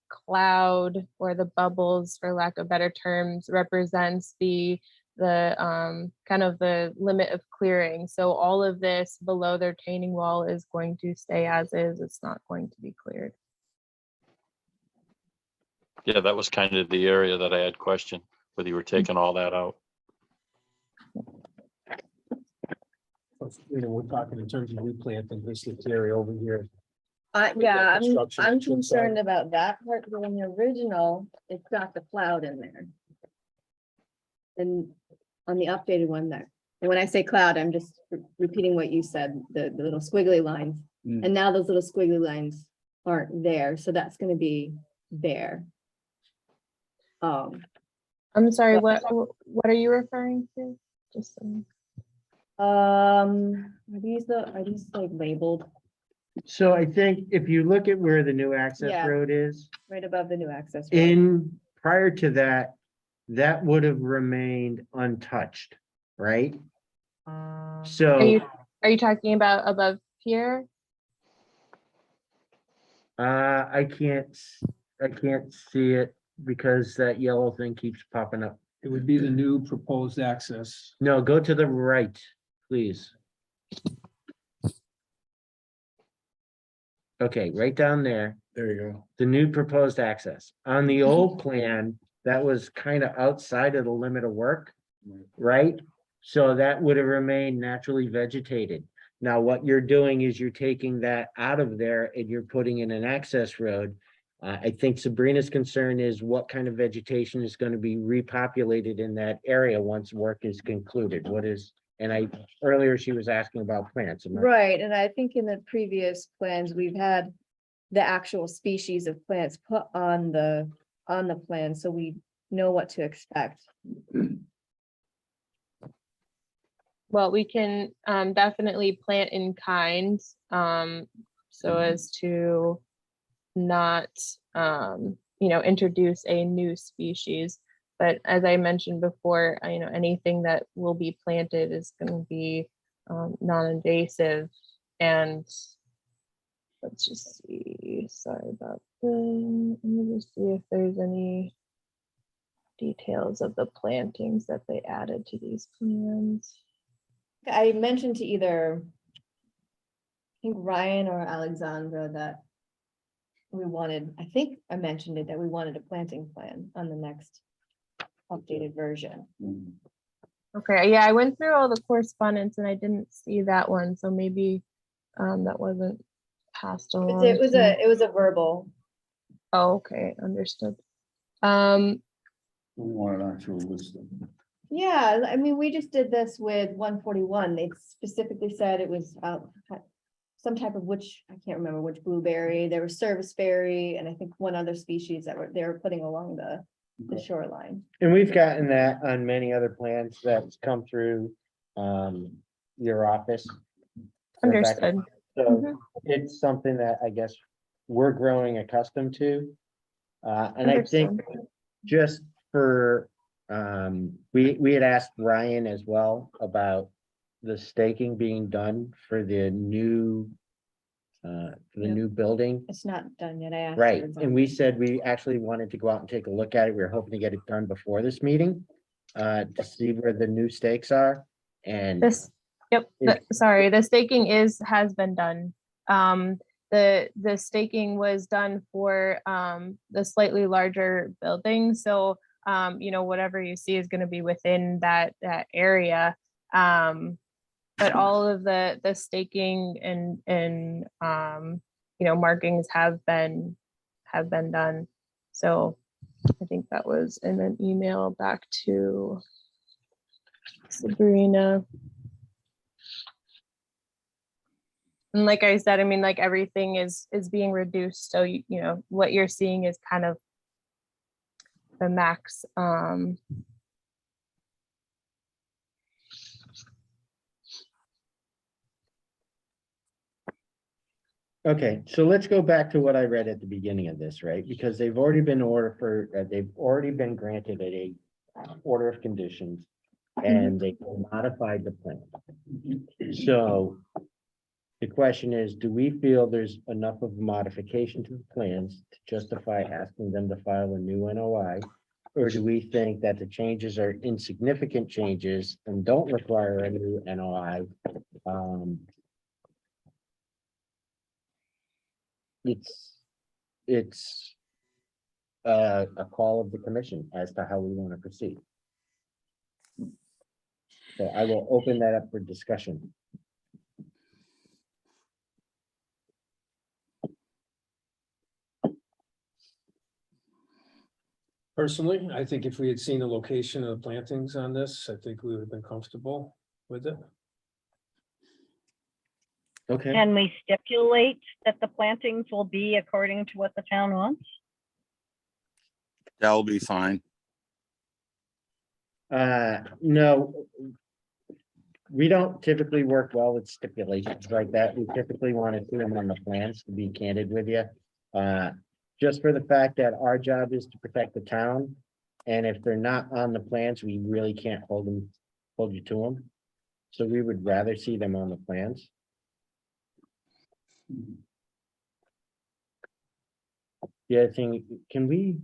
cloud or the bubbles, for lack of better terms, represents the kind of the limit of clearing. So all of this below their retaining wall is going to stay as is. It's not going to be cleared. Yeah, that was kind of the area that I had questioned, whether you were taking all that out. You know, we're talking in terms of replanting this area over here. Yeah, construction I'm should side. concerned about that part, but in the original, it's got the cloud in there. And on the updated one there, and when I say cloud, I'm just repeating what you said, the little squiggly lines. Mm. And now those little squiggly lines aren't there, so that's gonna be there. I'm sorry, what are you referring to? Just Are these like labeled So I think if you look at where the new access Yeah. road is, right above the new access? road? in prior to that, that would have remained untouched, right? So, are you talking about above here? I can't see it because that yellow thing keeps popping up. It would be the new proposed access. No, go to the right, please. Okay, right down there, There you go. the new proposed access. On the old plan, that was kind of outside of the limit of work, right? So that would have remained naturally vegetated. Now, what you're doing is you're taking that out of there and you're putting in an access road. I think Sabrina's concern is what kind of vegetation is going to be repopulated in that area once work is concluded. Earlier she was asking about plants. Right, and I think in the previous plans, we've had the actual species of plants put on the plan, so we know what to expect. Well, we can definitely plant in kind, so as to not, introduce a new species. But as I mentioned before, anything that will be planted is going to be non-invasive. And let's just see, sorry about that. Let me just see if there's any details of the plantings that they added to these plans. I mentioned to either, I think Ryan or Alexandra, that I think I mentioned it, that we wanted a planting plan on the next updated version. Okay, yeah, I went through all the correspondence and I didn't see that one, so maybe that wasn't passed along. It was to me. it was a verbal. Oh, okay, understood. We want an actual listing. Yeah, I mean, we just did this with 141. They specifically said it was some type of I can't remember which blueberry. There was serviceberry, and I think one other species that they were putting along the shoreline. And we've gotten that on many other plans that's come through your office. Understood. So it's something that I guess we're growing accustomed to. And I think Understood. just for, we had asked Ryan as well about the staking being done for the new building. It's not done yet. I asked. Right, her. and we said we actually wanted to go out and take a look at it. We were hoping to get it done before this meeting. To see where the new stakes are and. Sorry, the staking has been done. The staking was done for the slightly larger building, so whatever you see is going to be within that area. But all of the staking and markings have been done. So I think that was in an email back to Sabrina. And like I said, I mean, like everything is being reduced. So, what you're seeing is kind of the max. Okay, so let's go back to what I read at the beginning of this, right? Because they've already been they've already been granted a order of conditions. And they modified the plan. So the question is, do we feel there's enough of a modification to the plans to justify asking them to file a new NOI? Or do we think that the changes are insignificant changes and don't require a new NOI? Um, It's a call of the commission as to how we want to proceed. So I will open that up for discussion. Personally, I think if we had seen the location of the plantings on this, I think we would have been comfortable with it. Okay. Can we stipulate that the plantings will be according to what the town wants? That'll be fine. No. We don't typically work well with stipulations like that. We typically want to see them on the plans, to be candid with you. Just for the fact that our job is to protect the town. And if they're not on the plans, we really can't hold you to them. So we would rather see them on the plans. The other thing, can we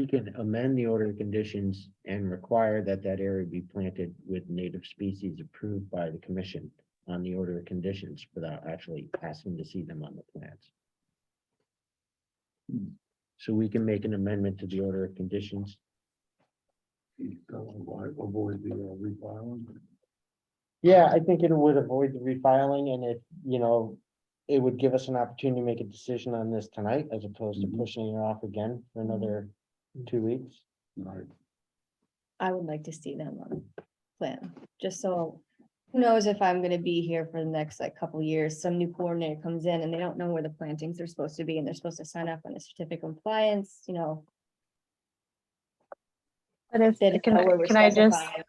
can amend the order of conditions and require that that area be planted with native species approved by the commission on the order of conditions without actually asking to see them on the plans. So we can make an amendment to the order of conditions. Avoid the refiling. Yeah, I think it would avoid the refiling, and if, you know, it would give us an opportunity to make a decision on this tonight as opposed to pushing it off again for another 2 weeks. Right. I would like to see them on the plan, just so, who knows if I'm gonna be here for the next like couple years, some new coordinator comes in and they don't know where the plantings are supposed to be and they're supposed to sign up on a certificate of compliance, you know. But if, they don't can know where I, we're can I just, specifying.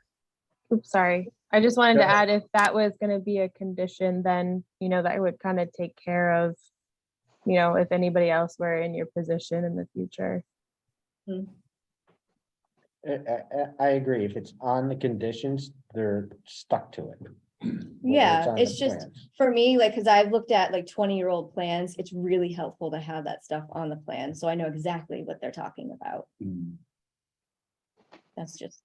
oops, sorry. I just wanted Go to ahead. add, if that was gonna be a condition, then, you know, that would kind of take care of, you know, if anybody else were in your position in the future. I agree. If it's on the conditions, they're stuck to it. Whether Yeah, on it's the just, plans. for me, like, cause I've looked at like 20-year-old plans, it's really helpful to have that stuff on the plan, so I know exactly what they're talking about. That's just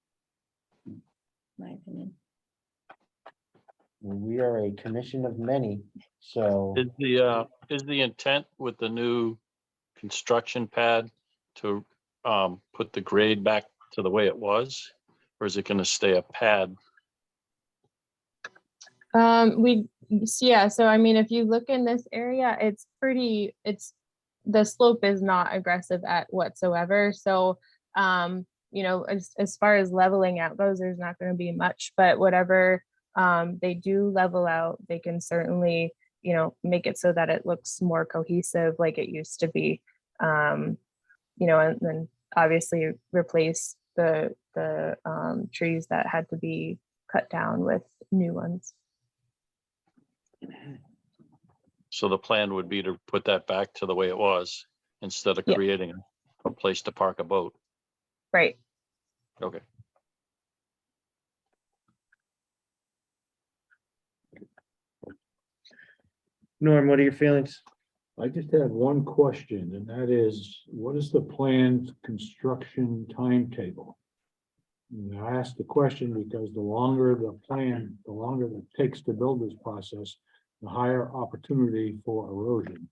my opinion. Well, we are a commission of many, so Is the intent with the new construction pad to put the grade back to the way it was? Or is it gonna stay a pad? So I mean, if you look in this area, it's pretty, the slope is not aggressive at whatsoever. So, you know, as far as leveling out goes, there's not going to be much, but whatever they do level out, they can certainly, you know, make it so that it looks more cohesive like it used to be. You know, and then obviously replace the trees that had to be cut down with new ones. So the plan would be to put that back to the way it was instead of Yeah. creating a place to park a boat. Right. Okay. Norm, what are your feelings? I just have one question, and that is, what is the planned construction timetable? And I asked the question because the longer the plan, the longer it takes to build this process, the higher opportunity for erosion.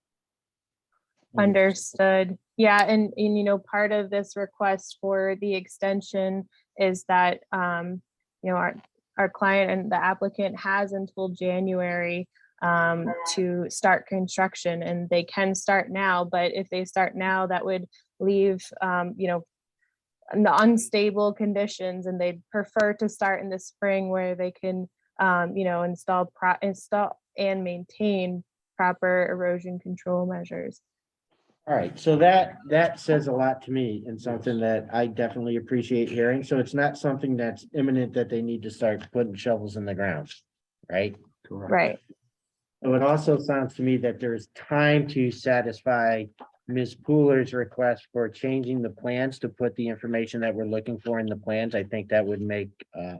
Understood. Yeah, and you know, part of this request for the extension is that you know, our client and the applicant has until January to start construction, and they can start now, but if they start now, that would leave you know, the unstable conditions, and they'd prefer to start in the spring where they can you know, install and maintain proper erosion control measures. All right, so that says a lot to me and something that I definitely appreciate hearing. So it's not something that's imminent that they need to start putting shovels in the ground, right? Correct. Right. So it also sounds to me that there's time to satisfy Ms. Pooler's request for changing the plans to put the information that we're looking for in the plans. I think that would make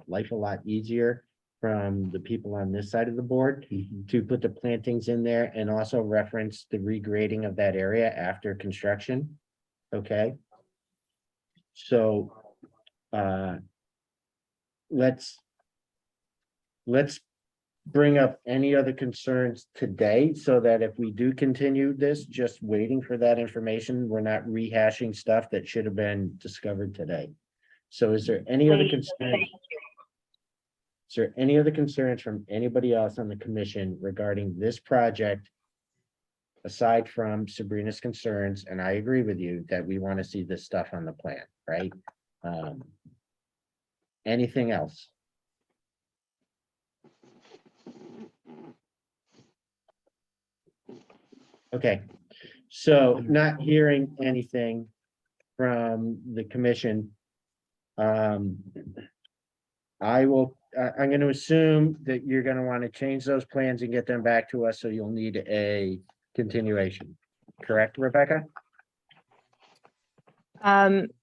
life a lot easier from the people on this side of the board to put the plantings in there and also reference the regrading of that area after construction. Okay. So, let's bring up any other concerns today so that if we do continue this, just waiting for that information, we're not rehashing stuff that should have been discovered today. So is there any other Please, concerns? thank you. Is there any other concerns from anybody else on the commission regarding this project? Aside from Sabrina's concerns, and I agree with you that we want to see this stuff on the plan, right? Anything else? Okay, so not hearing anything from the commission. I'm gonna assume that you're gonna want to change those plans and get them back to us, so you'll need a continuation. Correct, Rebecca?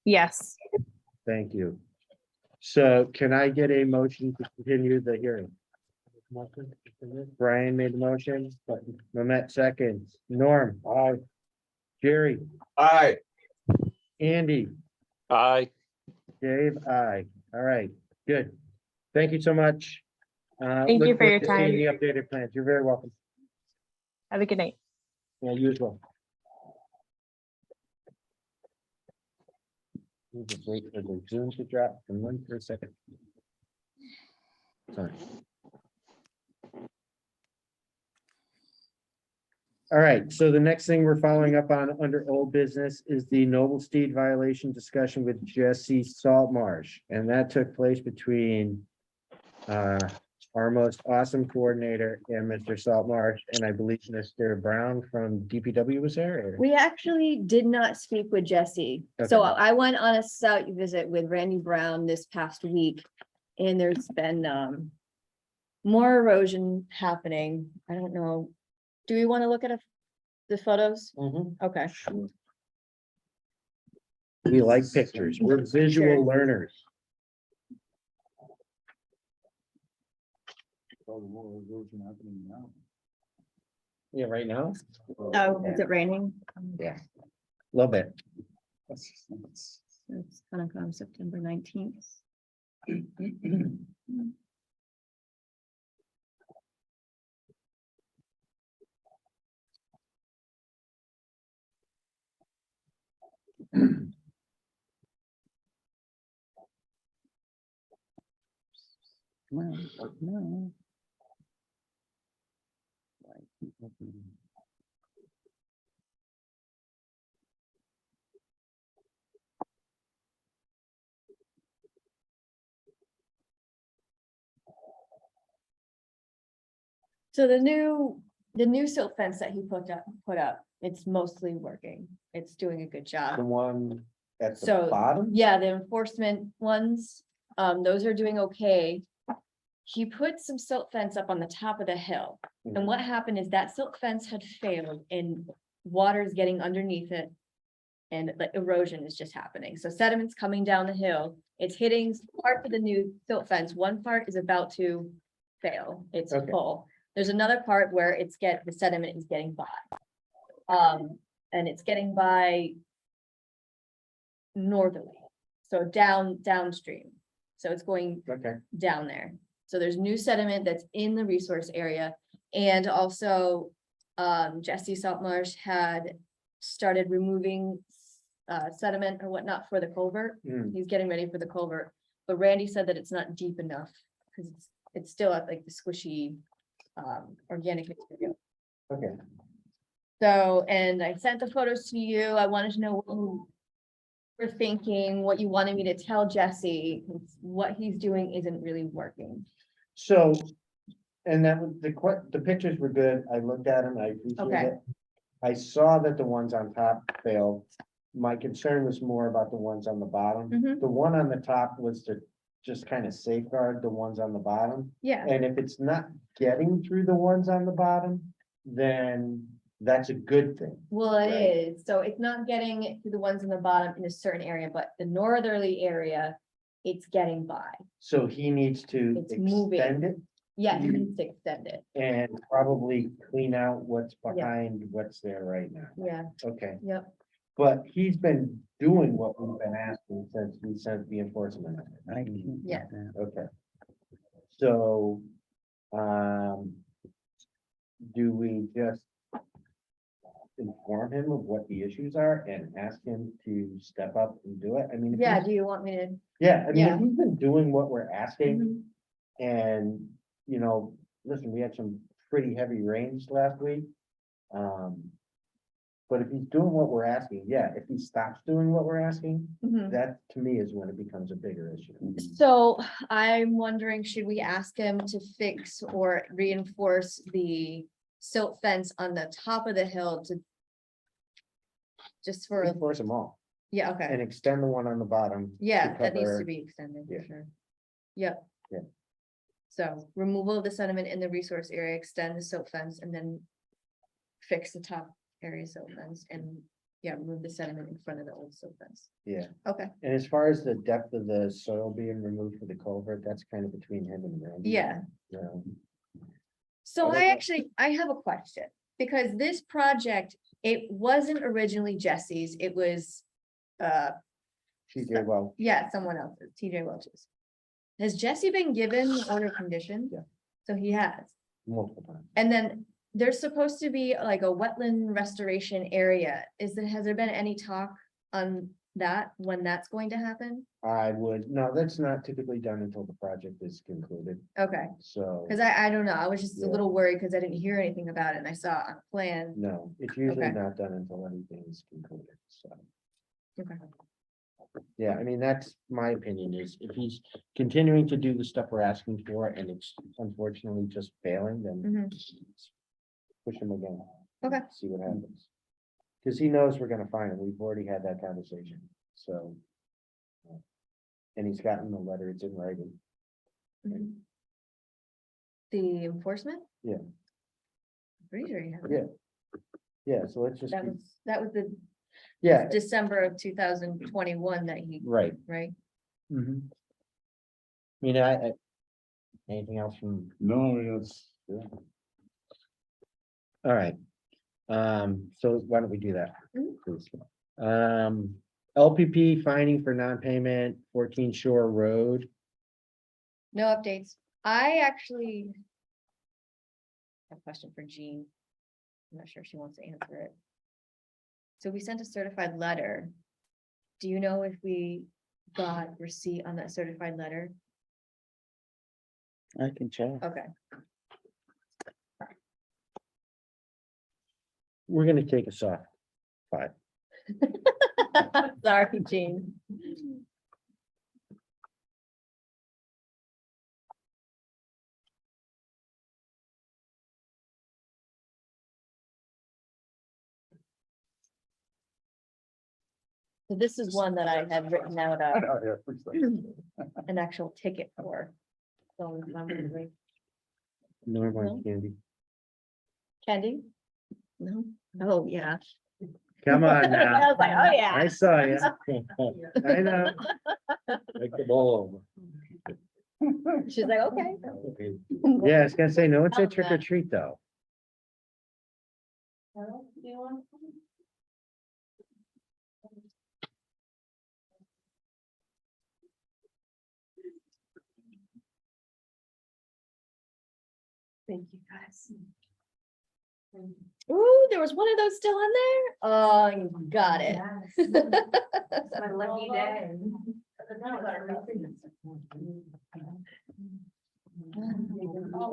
Yes, Thank you. So can I get a motion to continue the hearing? Brian made the motion, Mehmet seconds, Norm, aye. Jerry, Aye. Andy, Aye. Dave, aye. All right, good. Thank you so much. Thank Look you for forward your to seeing time. The updated plans. You're very welcome. have a good night. Yeah, you as well. We'll just wait for the Zoom to drop from one for a second. Sorry. All right, so the next thing we're following up on under old business is the Noble Steed violation discussion with Jesse Saltmarsh. And that took place between our most awesome coordinator and Mr. Saltmarsh, and I believe Mr. Brown from DPW was there. or- We actually did not speak with Jesse. So Okay. I went on a site visit with Randy Brown this past week. And there's been more erosion happening. I don't know. Do we want to look at the photos? Mhm. Okay. We like pictures. We're visual learners. Yeah, right now? Oh, is it raining? Yeah, a little bit. It's gonna come September 19th. No. So the new silt fence that he put up, it's mostly working. It's doing a good job. The one at the So, bottom? yeah, the enforcement ones, those are doing okay. He put some silt fence up on the top of the hill. And what happened is that silt fence had failed and water's getting underneath it. And the erosion is just happening. So sediment's coming down the hill. It's hitting part of the new silt fence. One part is about to fail. It's Okay. full. There's another part where the sediment is getting by. And it's getting by northerly, so downstream. So it's going Okay, down there. So there's new sediment that's in the resource area. And also, Jesse Saltmarsh had started removing sediment or whatnot for the culvert. Mm. He's getting ready for the culvert, but Randy said that it's not deep enough because it's still at like the squishy organic material. okay. So, and I sent the photos to you. I wanted to know what you were thinking, what you wanted me to tell Jesse, 'cause what he's doing isn't really working. So, and that was the pictures were good. I looked at them. I appreciate Okay. it. I saw that the ones on top failed. My concern was more about the ones on the bottom. Mhm. The one on the top was to just kind of safeguard the ones on the bottom. Yeah, And if it's not getting through the ones on the bottom, then that's a good thing. well, it Right. is. So it's not getting it to the ones in the bottom in a certain area, but the northerly area it's getting by. So he needs to It's moving. extend it Yeah, he needs to extend it. and probably clean out what's behind what's there right now. Yeah, Okay, yep. but he's been doing what we've been asking since we sent the enforcement. I can't do Yeah. that. Okay. So, do we just inform him of what the issues are and ask him to step up and do it? I mean, if Yeah, he's- do you want me to? yeah, I mean, Yeah. if he's been doing what we're asking Mhm. and, you know, listen, we had some pretty heavy rains last week. But if he's doing what we're asking, yeah, if he stops doing what we're asking, Mhm. that to me is when it becomes a bigger issue. So I'm wondering, should we ask him to fix or reinforce the silt fence on the top of the hill to? Just for, Enforce them all yeah, okay, and extend the one on the bottom. to yeah, that needs to cover- be extended, yeah. for sure. Yep. Yeah. So removal of the sediment in the resource area, extend the silt fence, and then fix the top area silt fence, and yeah, remove the sediment in front of the old silt fence. Yeah, Okay, and as far as the depth of the soil being removed for the culvert, that's kind of between him and Randy. yeah. You know, So I I don't know. actually, I have a question, because this project, it wasn't originally Jesse's, it was, TJ, well, yeah, someone else's, TJ Welch's. Has Jesse been given order conditions? Yeah. So he has, multiple times. and then there's supposed to be like a wetland restoration area, has there been any talk on that, when that's going to happen? No, that's not typically done until the project is concluded, Okay, so. cause I don't know, I was just a Yeah. little worried, cause I didn't hear anything about it, and I saw it on a plan. No, it's usually Okay. not done until everything is concluded, so. Okay. Yeah, I mean, that's my opinion is if he's continuing to do the stuff we're asking for and it's unfortunately just failing, then Mhm. push him again. Okay. See what happens. Cause he knows we're gonna find him. We've already had that conversation, so. And he's gotten the letter, it's in writing. Mhm. The enforcement? Yeah. I'm pretty sure you have. Yeah. Yeah, so let's just, That was the yeah, December of 2021 that he, right. right? I mean, anything else from? No, yes. All right. So why don't we do that? Mhm. Please. LPP finding for non-payment, 14 Shore Road. No updates. I actually have a question for Jean. I'm not sure if she wants to answer it. So we sent a certified letter. Do you know if we got receipt on that certified letter? I can check. Okay. We're gonna take us off. 5. Sorry, Jean. So this is one that I had written out an actual ticket for. So I'm wondering, Normal No. candy. Candy? No? Oh, yeah. Come on I now. was like, oh, yeah. I saw you. I know. Make the ball She's like, okay. Yeah, I was gonna say, no one said trick or treat though. Thank you, guys. Ooh, there was one of those still in there? Oh, you got it. My lucky day.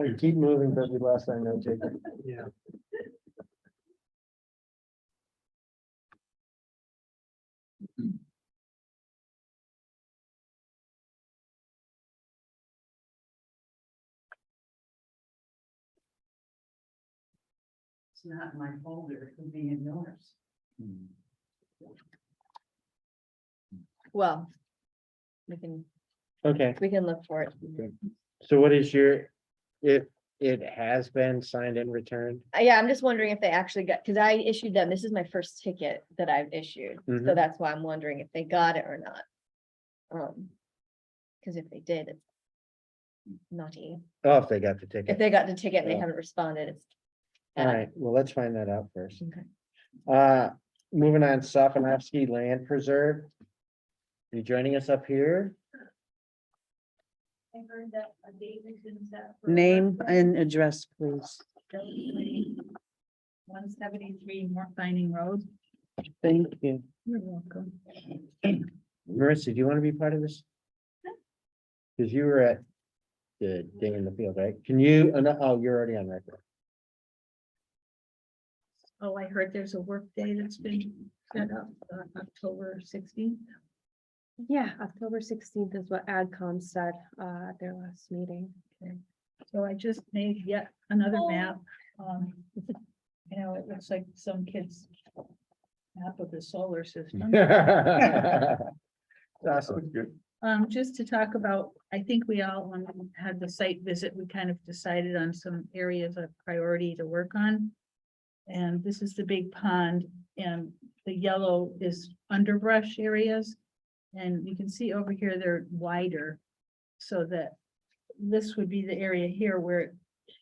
Hey, keep moving, but we lost our note taker. Yeah. It's not in my folder, it could be in yours. Well, Okay, we can look for it. so what is it has been signed and returned? Yeah, I'm just wondering if they actually got, because I issued them, this is my first ticket that I've issued, so Mhm. that's why I'm wondering if they got it or not. Because if they did, it's naughty. Oh, if they got the If ticket. they got the ticket and they Yeah. haven't responded, it's. All bad. right, well, let's find that out first. Okay. Moving on, Safanovsky Land Preserve. You joining us up here? I heard that a date has been set. for Name and address, please. 173 North Vining Road. Thank you. You're welcome. Marissa, do you want to be part of this? Because you were at the day in the field, right? Can you, oh, you're already on record. Oh, I heard there's a work day that's been set up, October 16th. Yeah, October 16th is what AdCom said at their last meeting. Okay. So I just made yet another map. You know, it looks like some kids' map of the solar system. Awesome. Just to talk about, I think we all, when we had the site visit, we kind of decided on some areas of priority to work on. And this is the big pond, and the yellow is underbrush areas. And you can see over here, they're wider. So that this would be the area here where,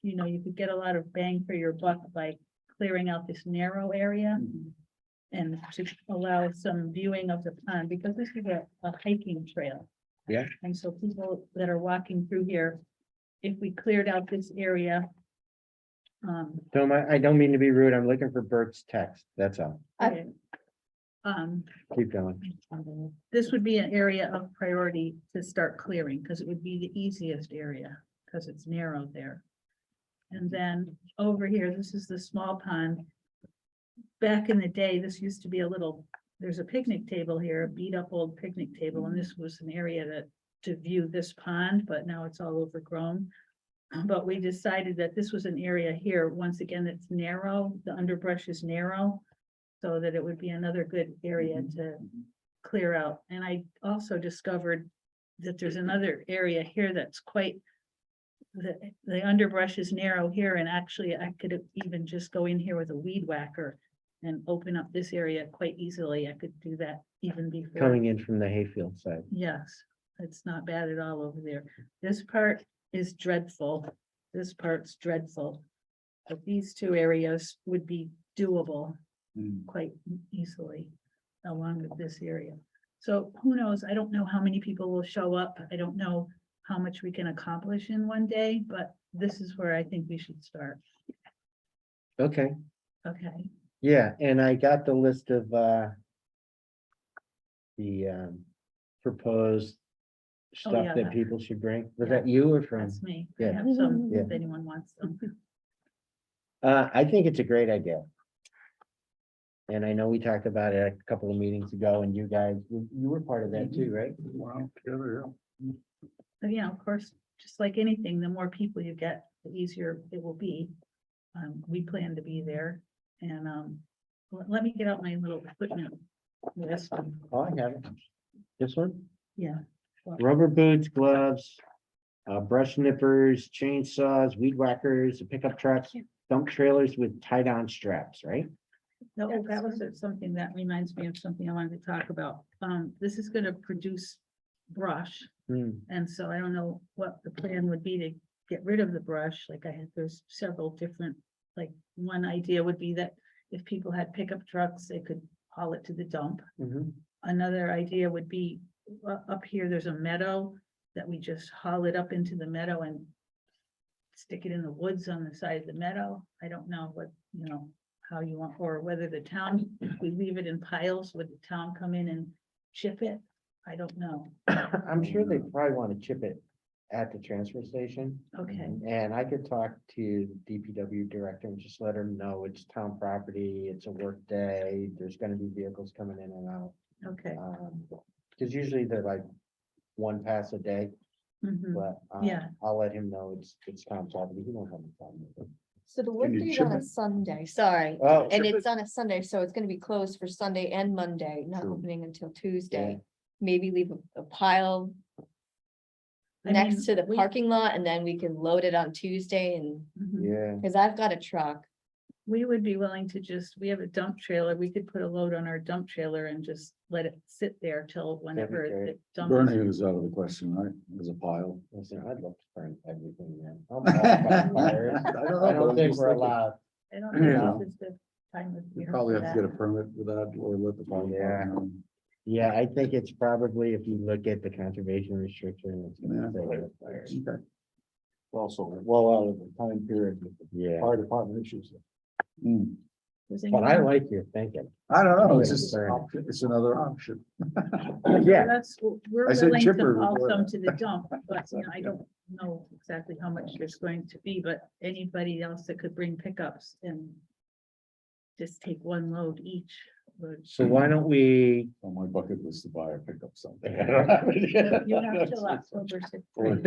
you know, you could get a lot of bang for your buck by clearing out this narrow area. And to allow some viewing of the pond, because this is a hiking trail. Yeah. And so people that are walking through here, if we cleared out this area. I don't mean to be rude. I'm looking for Bert's text. That's all. Okay. Keep going. This would be an area of priority to start clearing, because it would be the easiest area, because it's narrow there. And then over here, this is the small pond. Back in the day, this used to be a little, there's a picnic table here, a beat up old picnic table, and this was an area to view this pond, but now it's all overgrown. But we decided that this was an area here, once again, that's narrow, the underbrush is narrow, so that it would be another good area to clear out. And I also discovered that there's another area here that's quite, the underbrush is narrow here, and actually I could even just go in here with a weed whacker and open up this area quite easily. I could do that even before. Coming in from the hayfield side. Yes, it's not bad at all over there. This part is dreadful. This part's dreadful. But these two areas would be doable quite easily along with this area. So who knows? I don't know how many people will show up. I don't know how much we can accomplish in one day, but this is where I think we should start. Okay, Okay. yeah, and I got the list of proposed Oh, stuff yeah, that that- people should bring. Was yeah, that you or from? That's me. I Yeah. have some, Yeah. if anyone wants them. I think it's a great idea. And I know we talked about it a couple of meetings ago, and you guys, you were part of that too, right? Wow, together, yeah. But yeah, of course, just like anything, the more people you get, the easier it will be. We plan to be there, and let me get out my little equipment list. Oh, I have it. This one? Yeah. Rubber boots, gloves, brush nippers, chainsaws, weed whackers, a pickup truck, dump trailers with tie-down straps, right? No, that was something that reminds me of something I wanted to talk about. This is gonna produce brush. Hmm. And so I don't know what the plan would be to get rid of the brush, like there's several different, like, one idea would be that if people had pickup trucks, they could haul it to the dump. Mhm. Another idea would be, up here, there's a meadow, that we just haul it up into the meadow and stick it in the woods on the side of the meadow. I don't know what, how you want, or whether the town, if we leave it in piles, would the town come in and chip it? I don't know. I'm sure they probably want to chip it at the transfer station. Okay, And I could talk to the DPW director and just let her know it's town property, it's a work day, there's gonna be vehicles coming in and out. okay. Cause usually they're like one pass a day, Mhm. but Yeah. I'll let him know it's town property. He won't have a problem with it. So the Can work you day is chip on a it? Sunday, sorry, Oh, and it's on a Sunday, so it's gonna be closed for Sunday and Monday, not True. opening until Tuesday. Maybe leave a pile I next mean, to the we- parking lot, and then we can load it on Tuesday, and, Mhm. yeah, because I've got a truck. We would be willing to we have a dump trailer, we could put a load on our dump trailer and just let it sit there till whenever great. it dumps. Burning it is out of the question, right? As a pile. Listen, I'd love to burn everything, man. I'm all about fires. I don't think we're allowed. I don't You think know. this is the time of You year probably for have to get a that. permit for that or let the fire department know. Yeah, I think it's probably, if you look at the conservation restriction, it's gonna say no fires. Okay. Also, well out of the time period that the Yeah, fire department issues it. Hmm. Does but I anyone- like your thinking. I don't know, it's Yeah, just, burn. it's another option. Yeah, That's, we're I said willing chipper to haul before some that. to the dump, but you know, I don't know exactly how much there's going to be, but anybody else that could bring pickups and just take one load each would. so why don't we? On my bucket list to buy or pick up something. You have till October 16th.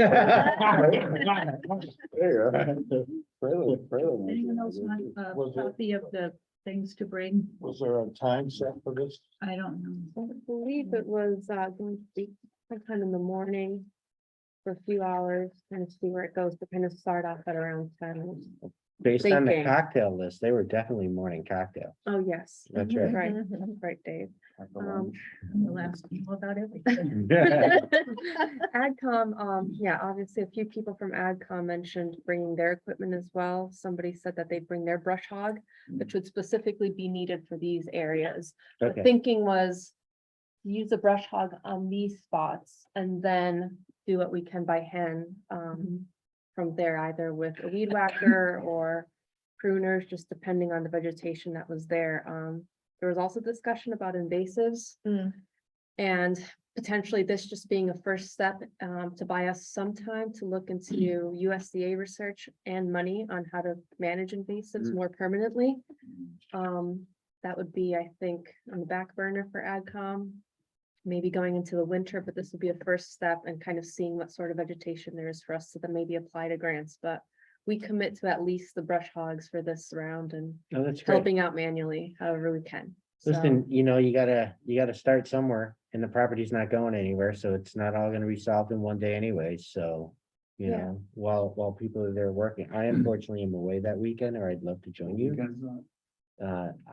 Anyone else want a Was there- copy of the things to bring? Was there a time set for this? I don't know. I believe it was going to be sometime in the morning for a few hours and see where it goes, to kind of start off at around 10. Based on the Thinking. cocktail list, they were definitely morning cocktails. Oh, yes. That's right. Right, right, Dave. I'm the last to know about everything. AdCom, yeah, obviously a few people from AdCom mentioned bringing their equipment as well. Somebody said that they'd bring their brush hog, which would specifically be needed for these areas. The Okay, thinking was use a brush hog on these spots and then do what we can by hand. From there, either with a weed whacker or pruners, just depending on the vegetation that was there. There was also discussion about invasives. And potentially this just being a first step to buy us some time to look into USDA research and money on how to manage invasives more permanently. That would be, I think, on the back burner for AdCom. Maybe going into the winter, but this would be a first step and kind of seeing what sort of vegetation there is for us to then maybe apply to grants, but we commit to at least the brush hogs for this round and oh, that's great. helping out manually however we can. So, Listen, you know, you gotta start somewhere and the property's not going anywhere, so it's not all gonna be solved in one day anyway, so. You Yeah. know, while people are there working, I unfortunately am away that weekend, or I'd love to join you.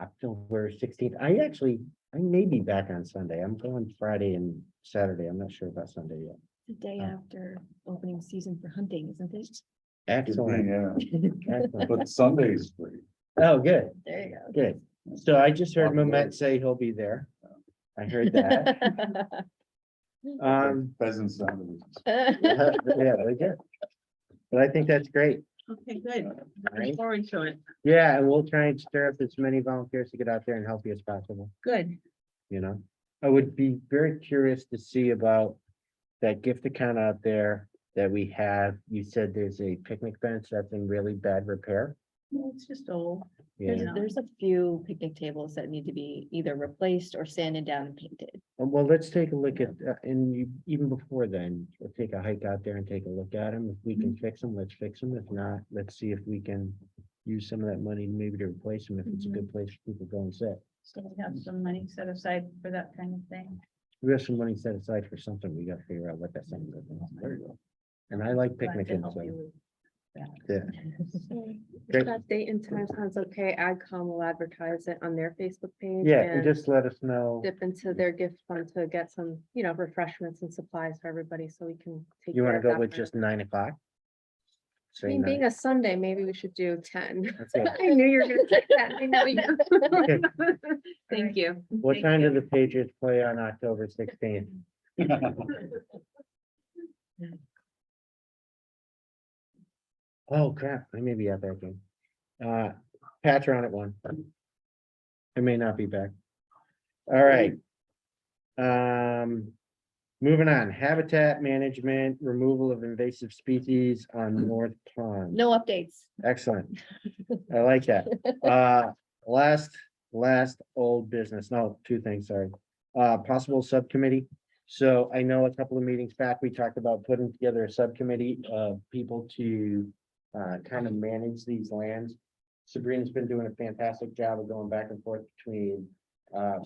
October 16th, I may be back on Sunday, I'm going Friday and Saturday, I'm not sure about Sunday yet. The day after opening season for hunting, isn't it? Excellent, Yeah, excellent. but Sunday's free. Oh, good, There you go. good. So I just heard Mamet say he'll be there. I heard that. Pheasant sandwiches. Yeah, very good. But I think that's great. Okay, good. Right. Looking forward to it. Yeah, and we'll try and stir up as many volunteers to get out there and help you as possible, Good. you know? I would be very curious to see about that gift account out there that we have. You said there's a picnic bench that's in really bad repair. Well, it's just old. Yeah, Yeah. There's a few picnic tables that need to be either replaced or sanded down and painted. well, let's take a look at, even before then, we'll take a hike out there and take a look at them. If we can fix them, let's fix them. If not, let's see if we can use some of that money maybe to replace them if it's a good place for people to go and sit. So we have some money set aside for that kind of thing. We have some money set aside for something. We gotta figure out what that thing is. There you go. And I like Glad to picnicking, help so. you with that. Yeah. If that date and time sounds okay, AdCom will advertise it on their Facebook page. Yeah, and and just let us know. dip into their gift fund to get some, refreshments and supplies for everybody, so we can take. You care wanna of go that with part. just 9 o'clock? I Say mean, 9. being a Sunday, maybe we should do 10. Okay. I knew you were gonna say that. I know you. Okay. Thank you. What Thank time you. do the Patriots play on October 16th? Oh crap, I may be at that game. Pat's are on at 1. I may not be back. All right. Moving on, habitat management, removal of invasive species on North Pond. No updates. Excellent. I like that. Last old business, no, 2 things, sorry. Possible subcommittee. So I know a couple of meetings back, we talked about putting together a subcommittee of people to kind of manage these lands. Sabrina's been doing a fantastic job of going back and forth between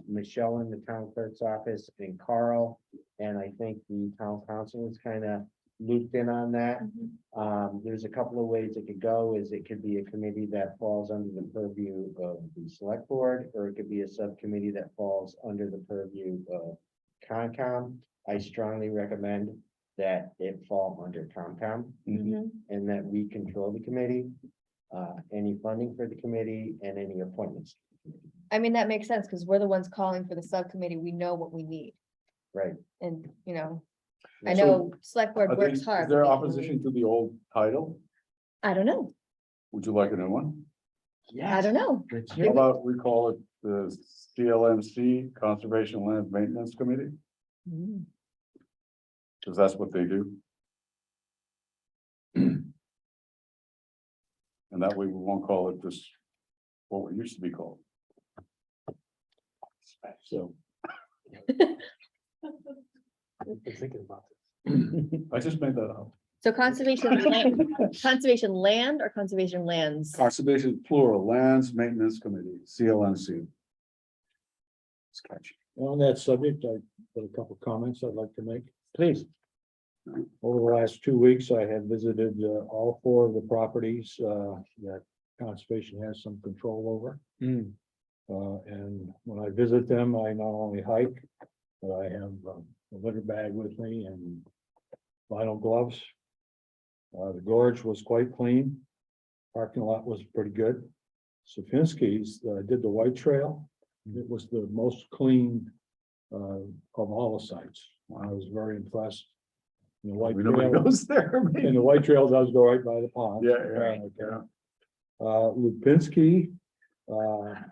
Michelle in the town clerk's office and Carl. And I think the town council is kind of looped in on that. Mhm. There's a couple of ways it could go, is it could be a committee that falls under the purview of the select board, or it could be a subcommittee that falls under the purview of Concom. I strongly recommend that it fall under Concom, Mhm. and that we control the committee, any funding for the committee and any appointments. I mean, that makes sense, because we're the ones calling for the subcommittee, we know what we need, Right. and, you know. I So, know select board Are works they- hard. Is there but they can opposition to the old title? I don't know, Would you like a new one? I don't know. Let's How hear it. about we call it the CLMC, Conservation Land Maintenance Committee, because that's what they do. And that way we won't call it this, what it used to be called. So Thinking about this. I just made that up. So conservation land, conservation land or conservation lands? Conservation plural, Lands Maintenance Committee, CLMC. It's catchy. On that subject, I got a couple comments I'd like to make. Please. Over the last 2 weeks, I have visited all 4 of the properties that conservation has some control over. And when I visit them, I not only hike, but I have a litter bag with me and vinyl gloves. The gorge was quite clean. Parking lot was pretty good. Safanovsky's did the white trail. It was the most clean of all the sites. I was very impressed. And the white Nobody trail, goes there. and the white trail does go right by the pond. Yeah, Right. yeah. Lupinski, I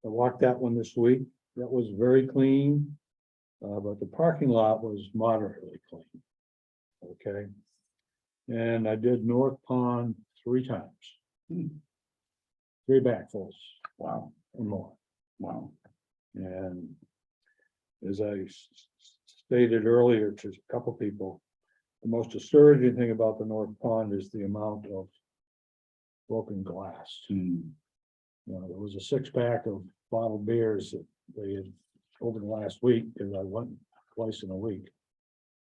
walked that one this week. That was very clean. But the parking lot was moderately clean. Okay. And I did North Pond 3 times. 3 backfulls Wow, and more. wow. And as I stated earlier to a couple people, the most discouraging thing about the North Pond is the amount of broken glass. You know, there was a 6-pack of bottled beers that they had over the last week, because I went twice in a week.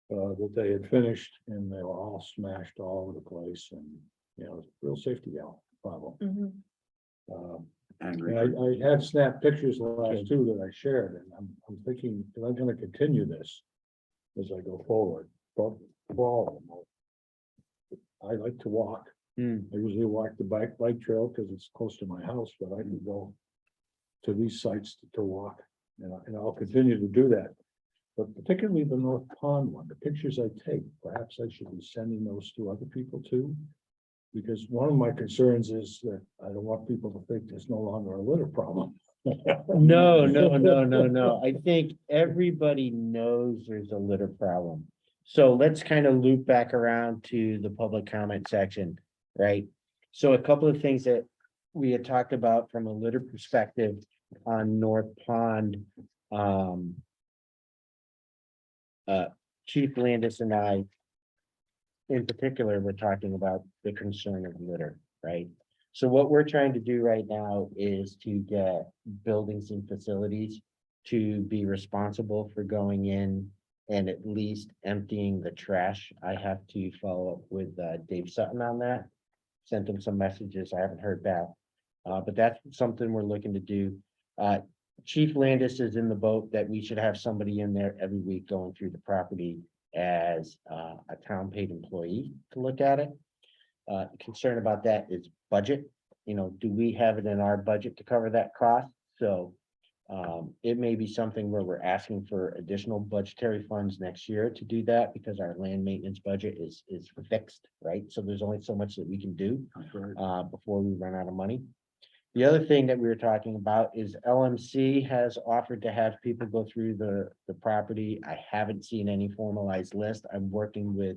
That they had finished and they were all smashed all over the place, and, you know, real safety problem. Mhm. Angry. And I had snapped pictures of the last 2 that I shared, and I'm thinking, that I'm gonna continue this as I go forward, but for all of them. I like to walk. I usually walk the bike trail because it's close to my house, but I can go to these sites to walk, and I'll continue to do that. But particularly the North Pond one, the pictures I take, perhaps I should be sending those to other people too. Because one of my concerns is that I don't want people to think there's no longer a litter problem. No. I think everybody knows there's a litter problem. So let's kind of loop back around to the public comment section, right? So a couple of things that we had talked about from a litter perspective on North Pond. Chief Landis and I, in particular, were talking about the concern of litter, right? So what we're trying to do right now is to get buildings and facilities to be responsible for going in and at least emptying the trash. I have to follow up with Dave Sutton on that. Sent him some messages. I haven't heard back. But that's something we're looking to do. Chief Landis is in the boat that we should have somebody in there every week going through the property as a town paid employee to look at it. Concern about that is budget. You know, do we have it in our budget to cover that cost? So it may be something where we're asking for additional budgetary funds next year to do that, because our land maintenance budget is fixed, right? So there's only so much that we can do before we run out of money. The other thing that we were talking about is LMC has offered to have people go through the property. I haven't seen any formalized list. I'm working with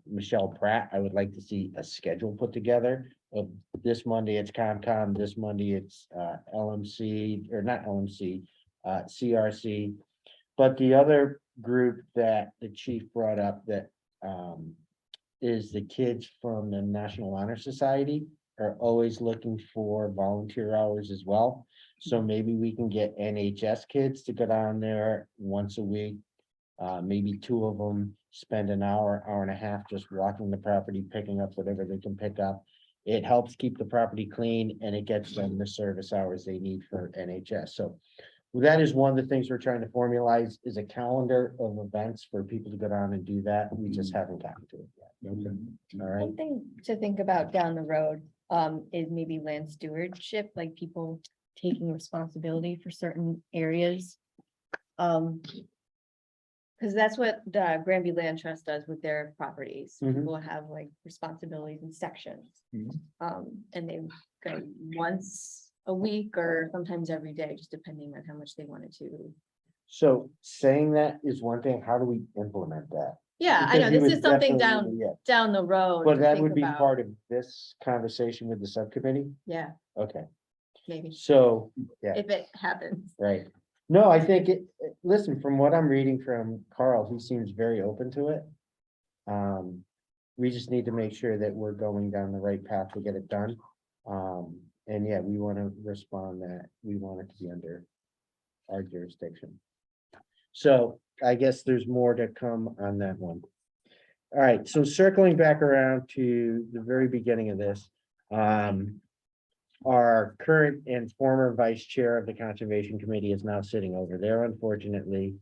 Michelle Pratt. I would like to see a schedule put together of this Monday it's Comcom, this Monday it's LMC, or not LMC, CRC. But the other group that the chief brought up that is the kids from the National Honor Society are always looking for volunteer hours as well. So maybe we can get NHS kids to go down there once a week. Maybe two of them spend an hour, hour and a half just walking the property, picking up whatever they can pick up. It helps keep the property clean and it gets them the service hours they need for NHS. So that is one of the things we're trying to formalize is a calendar of events for people to go down and do that. We just haven't gotten to it yet. All right. One thing to think about down the road, is maybe land stewardship, like people taking responsibility for certain areas. Because that's what the Granby Land Trust does with their properties. Mhm. People have like responsibilities in sections. Mhm. And they go once a week or sometimes every day, just depending on how much they wanted to. So saying that is one thing. How do we implement that? Yeah, I Because know, you this would is something definitely- yeah. down the road. But to that think would be about. part of this conversation with the subcommittee? Yeah, Okay, maybe, so, yeah, if it happens. right. No, I think listen, from what I'm reading from Carl, he seems very open to it. We just need to make sure that we're going down the right path to get it done. And yeah, we want to respond that we want it to be under our jurisdiction. So I guess there's more to come on that one. All right, so circling back around to the very beginning of this. Our current and former vice chair of the Conservation Committee is now sitting over there, unfortunately,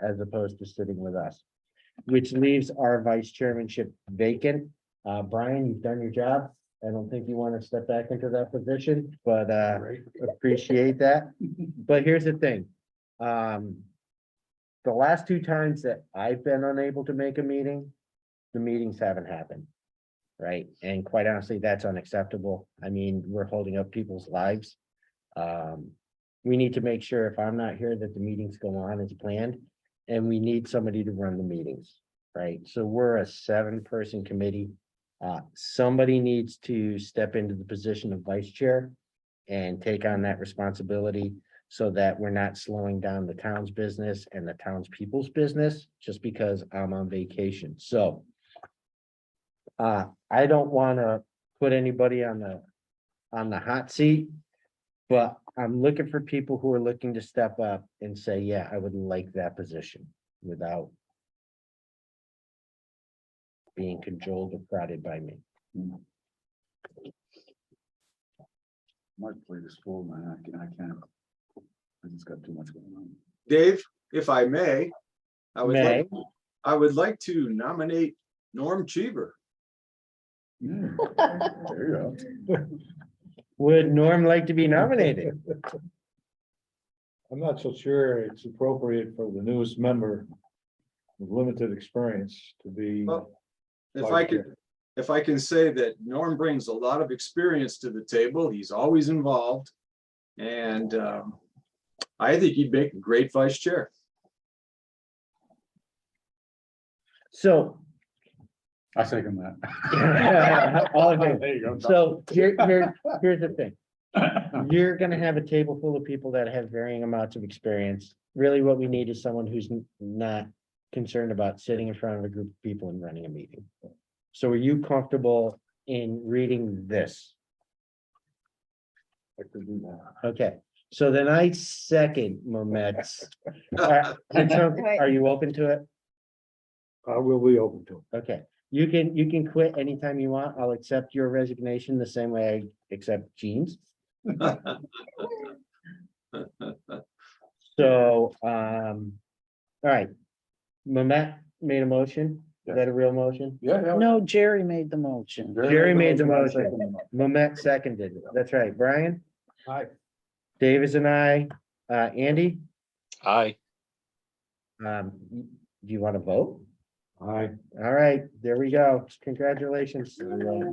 as opposed to sitting with us. Which leaves our vice chairmanship vacant. Brian, you've done your job. I don't think you want to step back into that position, but appreciate that. But here's the thing. The last two times that I've been unable to make a meeting, the meetings haven't happened. Right? And quite honestly, that's unacceptable. I mean, we're holding up people's lives. We need to make sure if I'm not here that the meetings go on as planned. And we need somebody to run the meetings, right? So we're a 7-person committee. Somebody needs to step into the position of vice chair and take on that responsibility so that we're not slowing down the town's business and the townspeople's business just because I'm on vacation. So I don't want to put anybody on the hot seat, but I'm looking for people who are looking to step up and say, yeah, I would like that position without being cajoled or prodded by me. My plate is full, man. I can't. I just got too much going on. Dave, if I may, I May. would like to nominate Norm Cheever. There you go. Would Norm like to be nominated? I'm not so sure it's appropriate for the newest member with limited experience to be. Well, If vice I chair. could, if I can say that Norm brings a lot of experience to the table, he's always involved. And I think he'd make a great vice chair. So. I second that. All in favor. There you go. So here's the thing. You're gonna have a table full of people that have varying amounts of experience. Really, what we need is someone who's not concerned about sitting in front of a group of people and running a meeting. So are you comfortable in reading this? I could do that. Okay, so then I second Momet's. Are you open to it? I will be open to it. Okay, you can quit anytime you want. I'll accept your resignation the same way I accept Jean's. So, all right. Mamet made a motion. Is that a real motion? Yeah, yeah. No, Jerry made the motion. Jerry made the I motion. second the motion. Mamet seconded. That's right. Brian, Aye. Davis and I, Andy, Aye. do you want to vote? Aye. All right, there we go. Congratulations.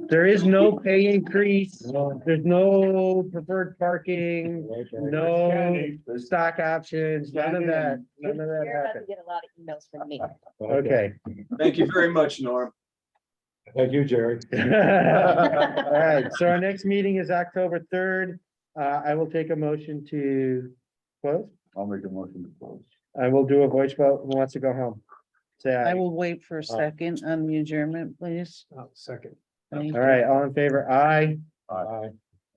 There is no pay increase. There's no preferred parking, no stock options, none of that. None of that You're about to happened. get a lot of emails from me. Okay. Thank you very much, Norm. Thank you, Jerry. All right, so our next meeting is October 3rd. I will take a motion to close. I'll make a motion to close. I will do a voice vote. Who wants to go home? Say I aye. will wait for a second on the adjournment, please. Second. Thank All you. right, all in favor? Aye. Aye.